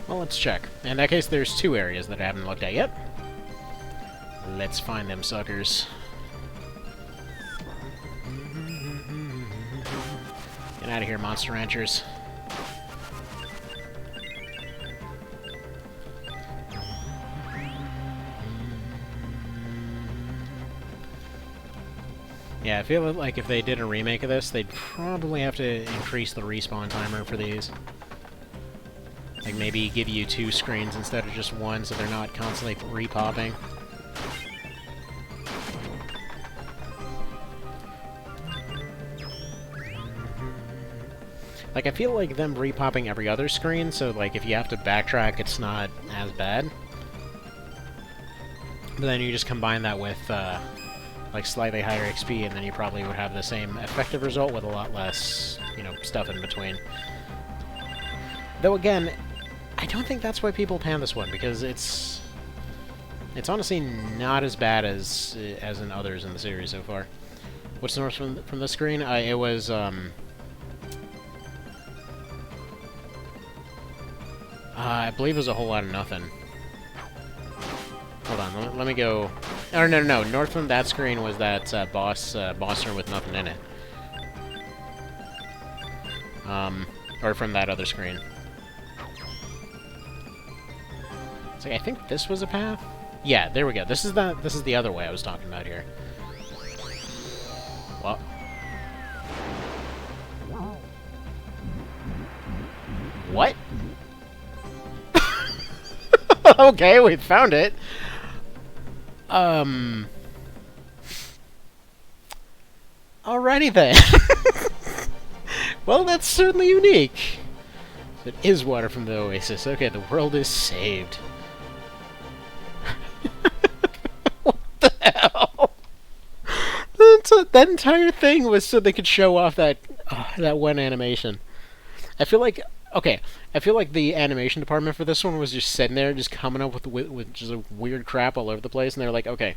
Well, let's check. In that case, there's two areas that I haven't looked at yet. Let's find them suckers. Get out of here, Monster Ranchers. Yeah, I feel like if they did a remake of this, they'd probably have to increase the respawn timer for these. Like, maybe give you 2 screens instead of just 1, so they're not constantly re-popping. Like, I feel like them re-popping every other screen, so, like, if you have to backtrack, it's not as bad. But then you just combine that with, like, slightly higher XP, and then you probably would have the same effective result with a lot less, you know, stuff in between. Though, again, I don't think that's why people pan this one, because it's honestly not as bad as in others in the series so far. What's north from the screen? It was, I believe it was a whole lot of nothing. Hold on, let me go... Oh, no. North from that screen was that boss room with nothing in it. Or from that other screen. So I think this was a path? Yeah, there we go. This is the other way I was talking about here. What? What? Okay, we found it. Alrighty then. Well, that's certainly unique. It is water from the oasis. Okay, the world is saved. What the hell? That entire thing was so they could show off that one animation. I feel like... Okay, I feel like the animation department for this one was just sitting there, just coming up with just a weird crap all over the place, and they're like, okay,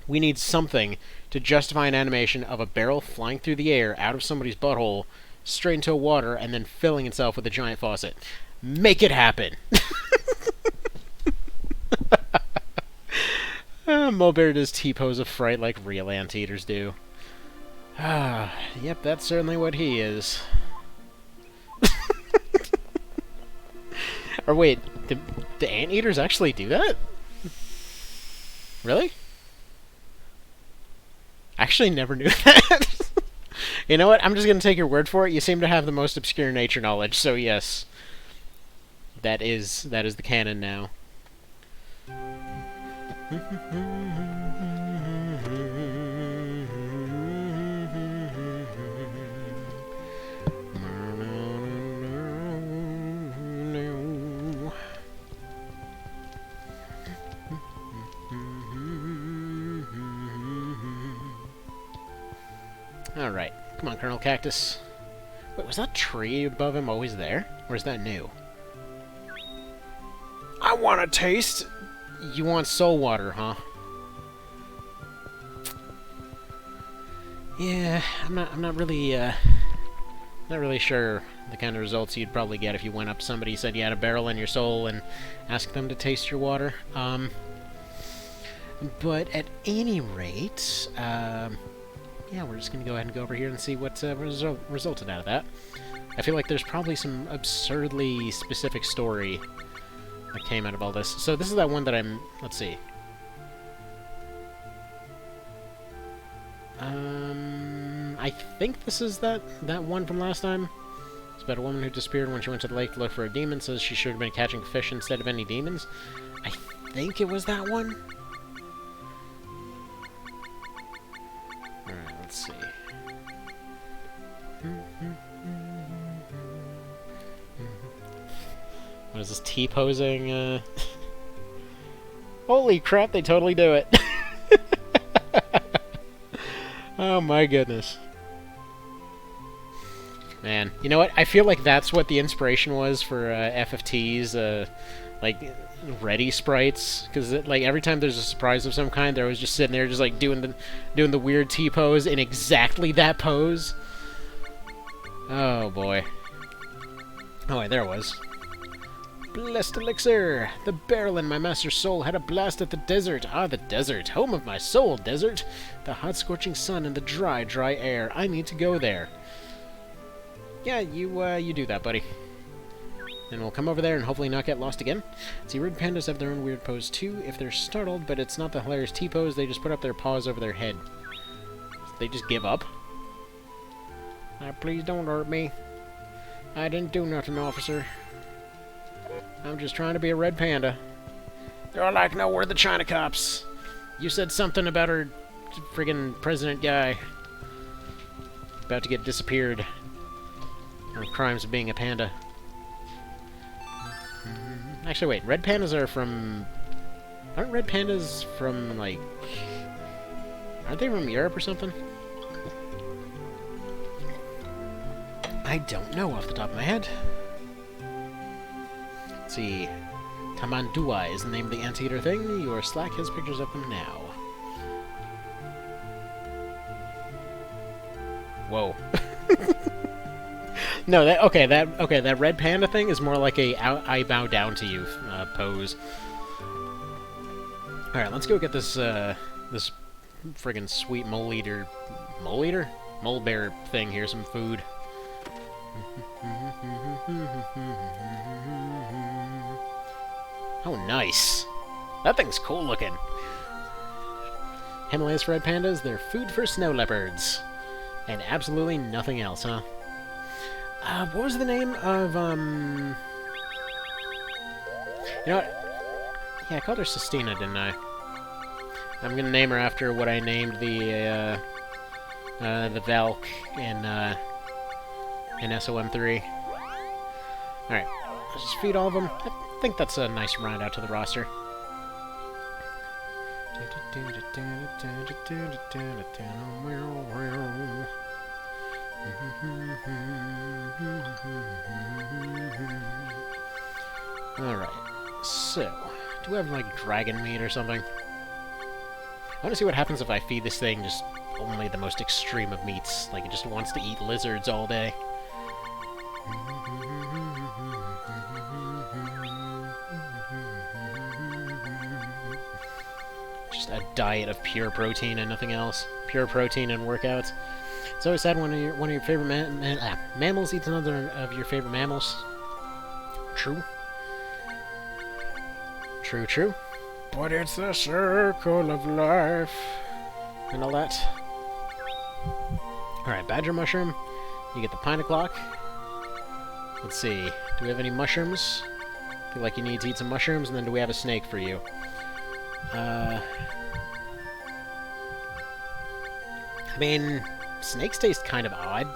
we need something to justify an animation of a barrel flying through the air out of somebody's butthole, straight into water, and then filling itself with a giant faucet. Make it happen! Mulberry does T-pose of fright like real anteaters do. Yep, that's certainly what he is. Or wait, do anteaters actually do that? Really? I actually never knew that. You know what? I'm just gonna take your word for it. You seem to have the most obscure nature knowledge, so yes. That is the canon now. Alright. Come on, Colonel Cactus. Wait, was that tree above him always there? Or is that new? I want a taste! You want soul water, huh? Yeah, I'm not really sure the kind of results you'd probably get if you went up to somebody, said you had a barrel in your soul, and asked them to taste your water. But at any rate, yeah, we're just gonna go ahead and go over here and see what resulted out of that. I feel like there's probably some absurdly specific story that came out of all this. So this is that one that let's see. I think this is that one from last time. It's about a woman who disappeared when she went to the lake to look for a demon, says she should have been catching fish instead of any demons. I think it was that one. Alright, let's see. What is this, T-posing? Holy crap, they totally do it! Oh my goodness. Man, you know what? I feel like that's what the inspiration was for FFT's, like, ready sprites. Because, like, every time there's a surprise of some kind, they're always just sitting there just, like, doing the weird T-pose in exactly that pose. Oh, boy. Oh, wait, there it was. Blessed elixir! The barrel in my master's soul had a blast at the desert. Ah, the desert. Home of my soul, desert. The hot scorching sun and the dry, dry air. I need to go there. Yeah, you do that, buddy. And we'll come over there and hopefully not get lost again. See, red pandas have their own weird pose too if they're startled, but it's not the hilarious T-pose. They just put up their paws over their head. They just give up. Please don't hurt me. I didn't do nothing, officer. I'm just trying to be a red panda. They're all like, no, we're the China cops. You said something about our friggin' president guy about to get disappeared on crimes of being a panda. Actually, wait, red pandas are from... Aren't red pandas from, like... Aren't they from Europe or something? I don't know off the top of my head. Let's see. Tamandua is the name of the anteater thing. Your Slack has pictures of them now. Whoa. No, that red panda thing is more like a I bow down to you pose. All right, let's go get this this friggin' sweet mole bear thing here, some food. Oh, nice. That thing's cool looking. Himalayas red pandas, they're food for snow leopards. And absolutely nothing else, huh? What was the name of, You know what? Yeah, I called her Sistina, didn't I? I'm gonna name her after what I named the Valk in SOM3. Alright, let's just feed all of them. I think that's a nice round out to the roster. Alright, so, do we have, like, dragon meat or something? I want to see what happens if I feed this thing just only the most extreme of meats. Like, it just wants to eat lizards all day. Just a diet of pure protein and nothing else. Pure protein and workouts. It's always sad when one of your favorite mammals eats another of your favorite mammals. True. True, true. But it's the circle of life. And all that. Alright, badger mushroom. You get the pine o'clock. Let's see. Do we have any mushrooms? Feel like you need to eat some mushrooms, and then do we have a snake for you? I mean, snakes taste kind of odd.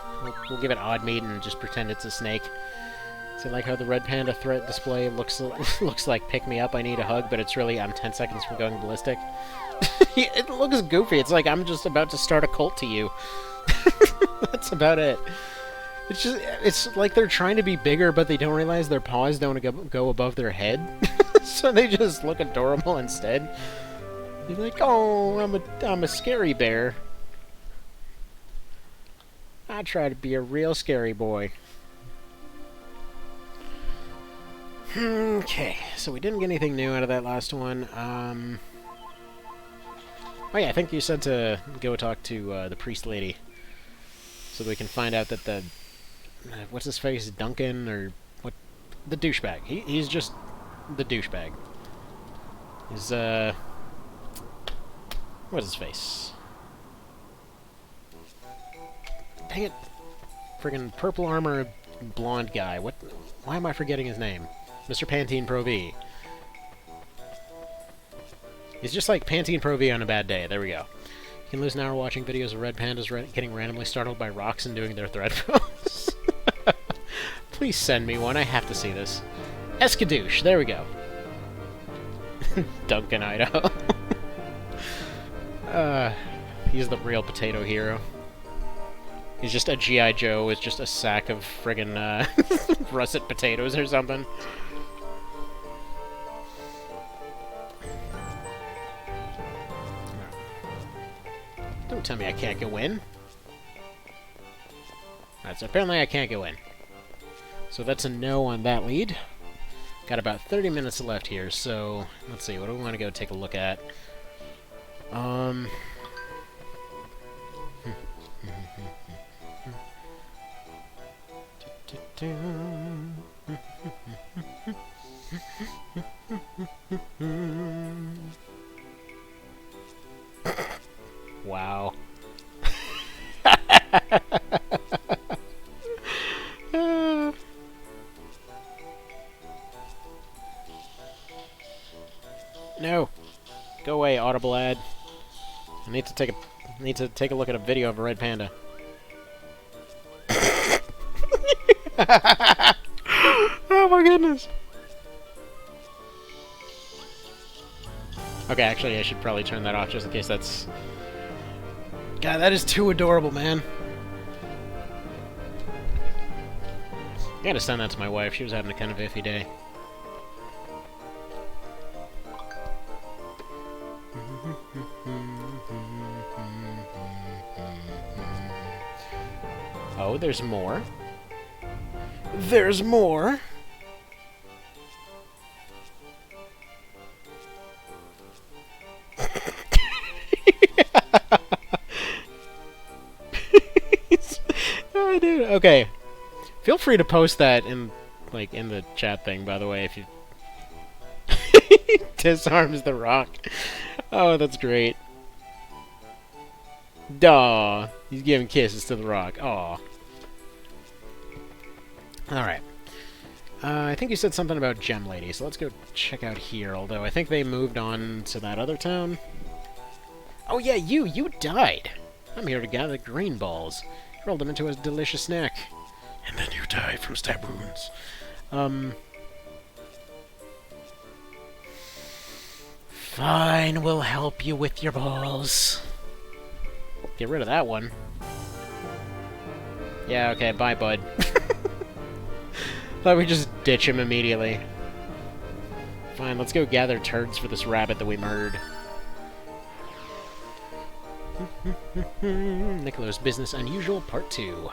We'll give it odd meat and just pretend it's a snake. See, like how the red panda threat display looks like pick me up, I need a hug, but it's really I'm 10 seconds from going ballistic. It looks goofy. It's like I'm just about to start a cult to you. That's about it. It's like they're trying to be bigger, but they don't realize their paws don't go above their head. So they just look adorable instead. You're like, oh, I'm a scary bear. I try to be a real scary boy. Okay, so we didn't get anything new out of that last one. Oh yeah, I think you said to go talk to the priest lady, so that we can find out that the what's his face, Duncan, or what, the douchebag. He's just the douchebag. He's what's his face? Dang it! Friggin' purple armor, blonde guy. What? Why am I forgetting his name? Mr. Pantene Pro V. He's just like Pantene Pro V on a bad day. There we go. You can lose an hour watching videos of red pandas getting randomly startled by rocks and doing their thread pose. Please send me one. I have to see this. Eskadoosh. There we go. Duncan, Idaho. He's the real potato hero. He's just a G.I. Joe with just a sack of friggin' russet potatoes or something. Don't tell me I can't go in. Alright, so apparently I can't go in. So that's a no on that lead. Got about 30 minutes left here, so let's see, what do we want to go take a look at? Wow. No. Go away, Audible ad. I need to take a look at a video of a red panda. Oh my goodness. Okay, actually I should probably turn that off just in case that's... God, that is too adorable, man. I gotta send that to my wife. She was having a kind of iffy day. Oh, there's more. There's more. Oh, dude. Okay. Feel free to post that in the chat thing, by the way, if you disarms the rock. Oh, that's great. Duh. He's giving kisses to the rock. Aw. Alright. I think you said something about Gem Lady, so let's go check out here, although I think they moved on to that other town. Oh yeah, you died! I'm here to gather green balls. Roll them into a delicious snack. And then you die from stab wounds. Fine, we'll help you with your balls. Get rid of that one. Yeah, okay, bye, bud. Thought we'd just ditch him immediately. Fine, let's go gather turds for this rabbit that we murdered. Niccolo's Business Unusual Part 2.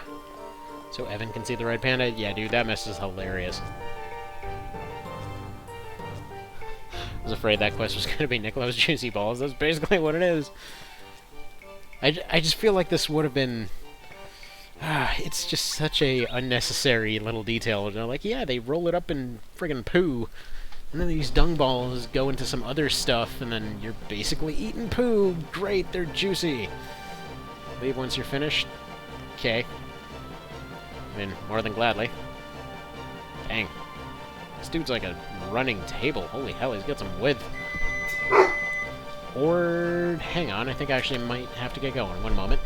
So Evan can see the red panda? Yeah, dude, that mess is hilarious. I was afraid that quest was going to be Niccolo's Juicy Balls. That's basically what it is. I just feel like this would have been... it's just such a unnecessary little detail. You know, like, yeah, they roll it up in friggin' poo, and then these dung balls go into some other stuff, and then you're basically eating poo. Great, they're juicy. Leave once you're finished. Okay. I mean, more than gladly. Dang. This dude's like a running table. Holy hell, he's got some width. Or... hang on, I think I actually might have to get going. One moment.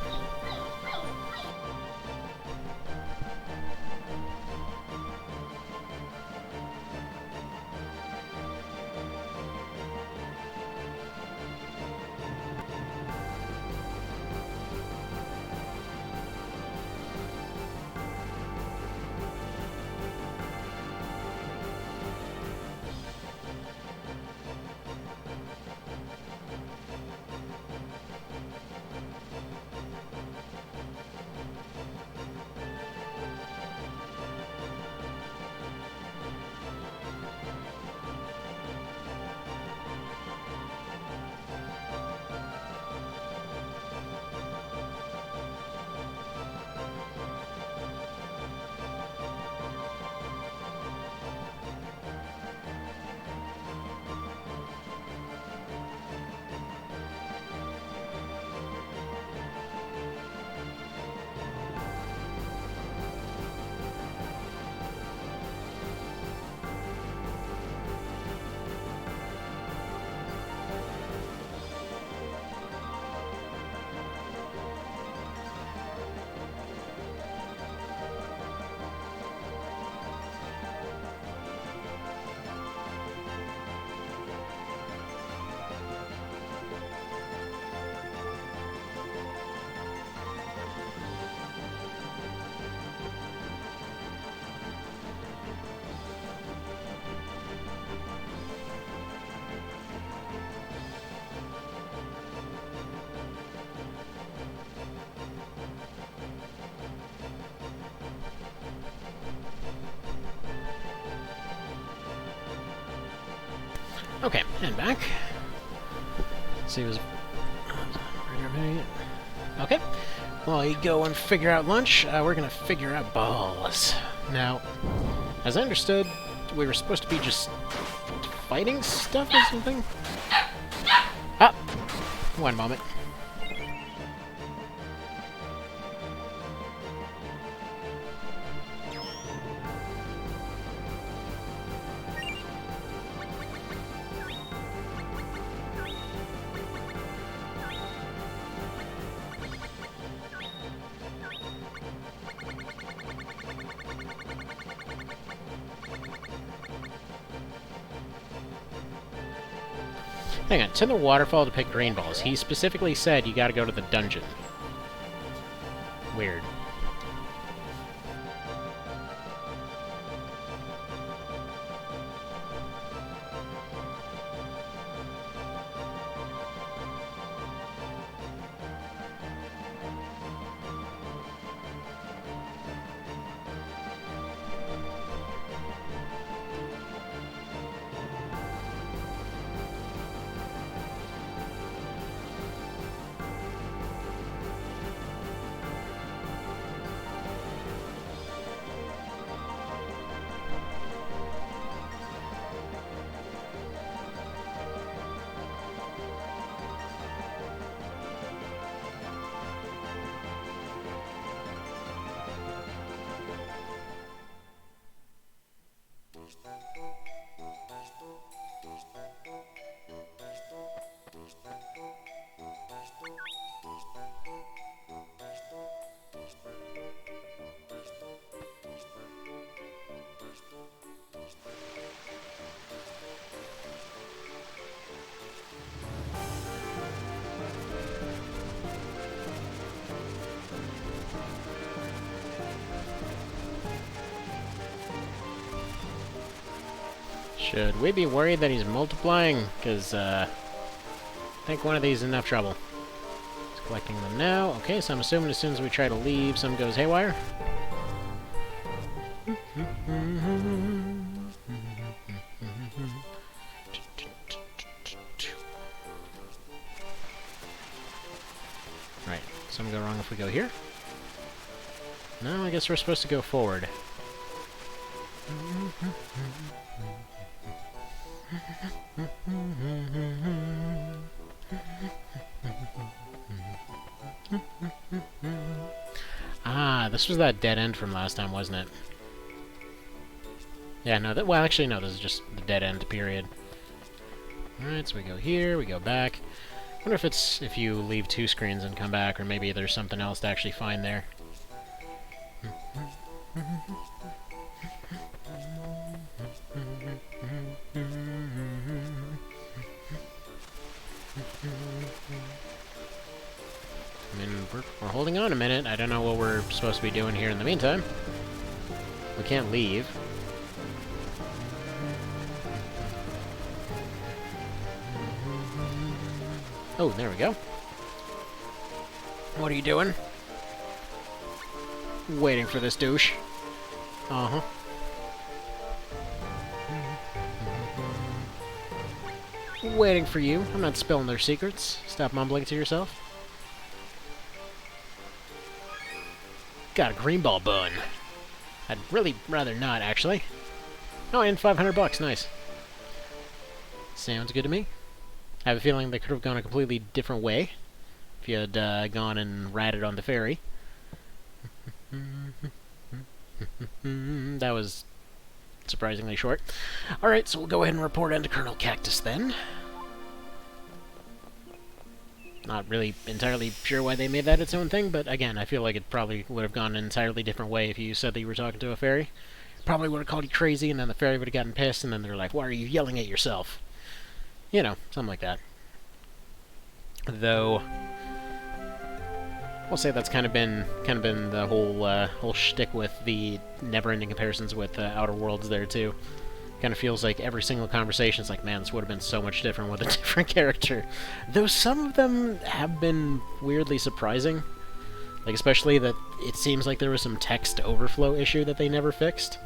Okay, and back. Let's see, okay. While you go and figure out lunch, we're gonna figure out balls. Now, as I understood, we were supposed to be just fighting stuff or something? Ah! One moment. Hang on, to the waterfall to pick green balls. He specifically said you gotta go to the dungeon. Weird. Should we be worried that he's multiplying? Because, I think one of these is enough trouble. He's collecting them now. Okay, so I'm assuming as soon as we try to leave, some goes haywire. Right, some go wrong if we go here. No, I guess we're supposed to go forward. this was that dead end from last time, wasn't it? Yeah, no, well, actually, no, this is just the dead end period. Alright, so we go here, we go back. I wonder if it's if you leave 2 screens and come back, or maybe there's something else to actually find there. I mean, we're holding on a minute. I don't know what we're supposed to be doing here in the meantime. We can't leave. Oh, there we go. What are you doing? Waiting for this douche. Uh-huh. Waiting for you. I'm not spilling their secrets. Stop mumbling to yourself. Got a green ball bun. I'd really rather not, actually. Oh, and $500. Nice. Sounds good to me. I have a feeling they could have gone a completely different way if you had gone and ratted on the ferry. That was surprisingly short. Alright, so we'll go ahead and report on to Colonel Cactus then. Not really entirely sure why they made that its own thing, but again, I feel like it probably would have gone an entirely different way if you said that you were talking to a fairy. Probably would have called you crazy, and then the fairy would have gotten pissed, and then they're like, why are you yelling at yourself? You know, something like that. Though, we'll say that's kind of been the whole shtick with the never-ending comparisons with Outer Worlds there too. Kind of feels like every single conversation is like, man, this would have been so much different with a different character. Though some of them have been weirdly surprising. Like, especially that it seems like there was some text overflow issue that they never fixed.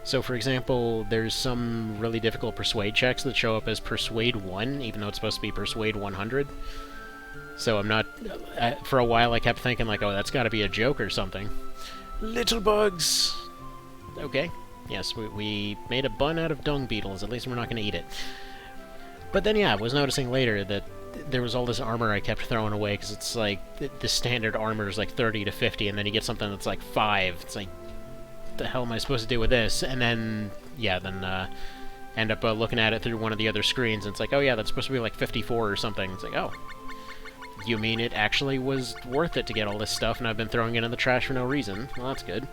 So, for example, there's some really difficult persuade checks that show up as persuade 1, even though it's supposed to be persuade 100. So I'm not... for a while I kept thinking, like, oh, that's gotta be a joke or something. Little bugs! Okay. Yes, we made a bun out of dung beetles. At least we're not gonna eat it. But then, yeah, I was noticing later that there was all this armor I kept throwing away, because it's like, the standard armor is like 30 to 50, and then you get something that's like 5. It's like, the hell am I supposed to do with this? And then, yeah, end up looking at it through one of the other screens, and it's like, oh yeah, that's supposed to be like 54 or something. It's like, oh, you mean it actually was worth it to get all this stuff, and I've been throwing it in the trash for no reason? Well, that's good.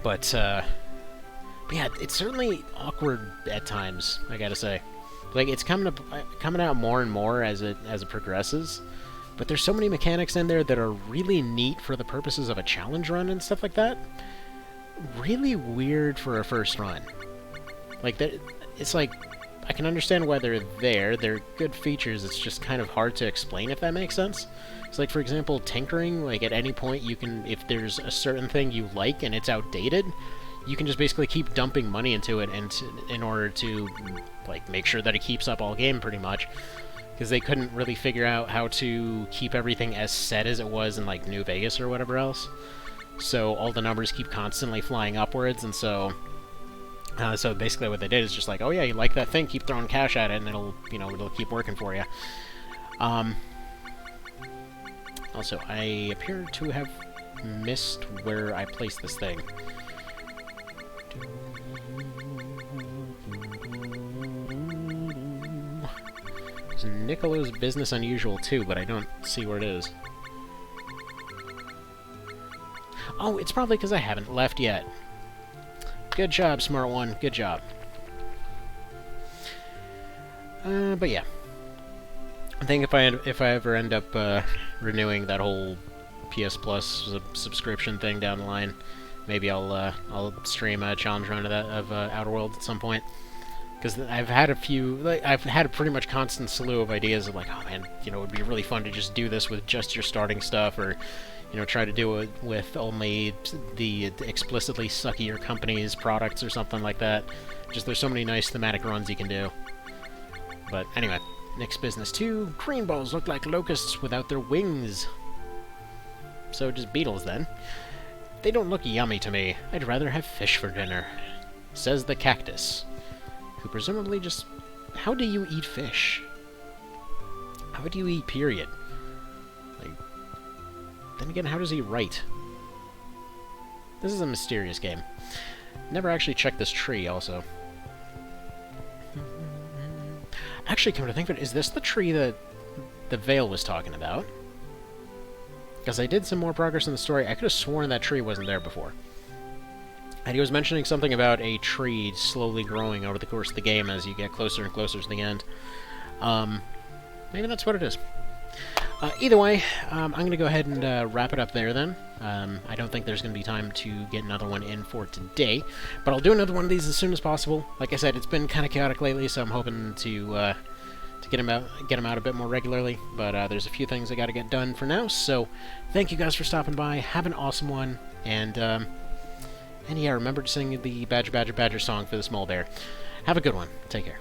But yeah, it's certainly awkward at times, I gotta say. Like, it's coming out more and more as it progresses. But there's so many mechanics in there that are really neat for the purposes of a challenge run and stuff like that. Really weird for a first run. Like, it's like, I can understand why they're there. They're good features. It's just kind of hard to explain, if that makes sense. It's like, for example, tinkering. Like, at any point you can, if there's a certain thing you like and it's outdated, you can just basically keep dumping money into it and in order to, like, make sure that it keeps up all game, pretty much. Because they couldn't really figure out how to keep everything as set as it was in, like, New Vegas or whatever else. So all the numbers keep constantly flying upwards, and so basically what they did is just like, oh yeah, you like that thing, keep throwing cash at it, and it'll, you know, it'll keep working for you. Also, I appear to have missed where I placed this thing. It's Nicolo's Business Unusual too, but I don't see where it is. Oh, it's probably because I haven't left yet. Good job, smart one. Good job. But yeah. I think if I ever end up renewing that whole PS Plus subscription thing down the line, maybe I'll stream a challenge run of Outer Worlds at some point. Because I've had a few, like, I've had a pretty much constant slew of ideas of like, oh man, you know, it would be really fun to just do this with just your starting stuff, or, you know, try to do it with only the explicitly suckier company's products or something like that. Just there's so many nice thematic runs you can do. But anyway, next business 2, green balls look like locusts without their wings. So just beetles then. They don't look yummy to me. I'd rather have fish for dinner, says the cactus. Who presumably just... How do you eat fish? How do you eat, period? Like, then again, how does he write? This is a mysterious game. Never actually checked this tree, also. Actually, come to think of it, is this the tree that the Veil was talking about? Because I did some more progress in the story. I could have sworn that tree wasn't there before. And he was mentioning something about a tree slowly growing over the course of the game as you get closer and closer to the end. Maybe that's what it is. Either way, I'm going to go ahead and wrap it up there then. I don't think there's going to be time to get another one in for today, but I'll do another one of these as soon as possible. Like I said, it's been kind of chaotic lately, so I'm hoping to get them out a bit more regularly, but there's a few things I got to get done for now, so thank you guys for stopping by. Have an awesome one, and yeah, remember to sing the Badger Badger Badger song for the small bear. Have a good one. Take care.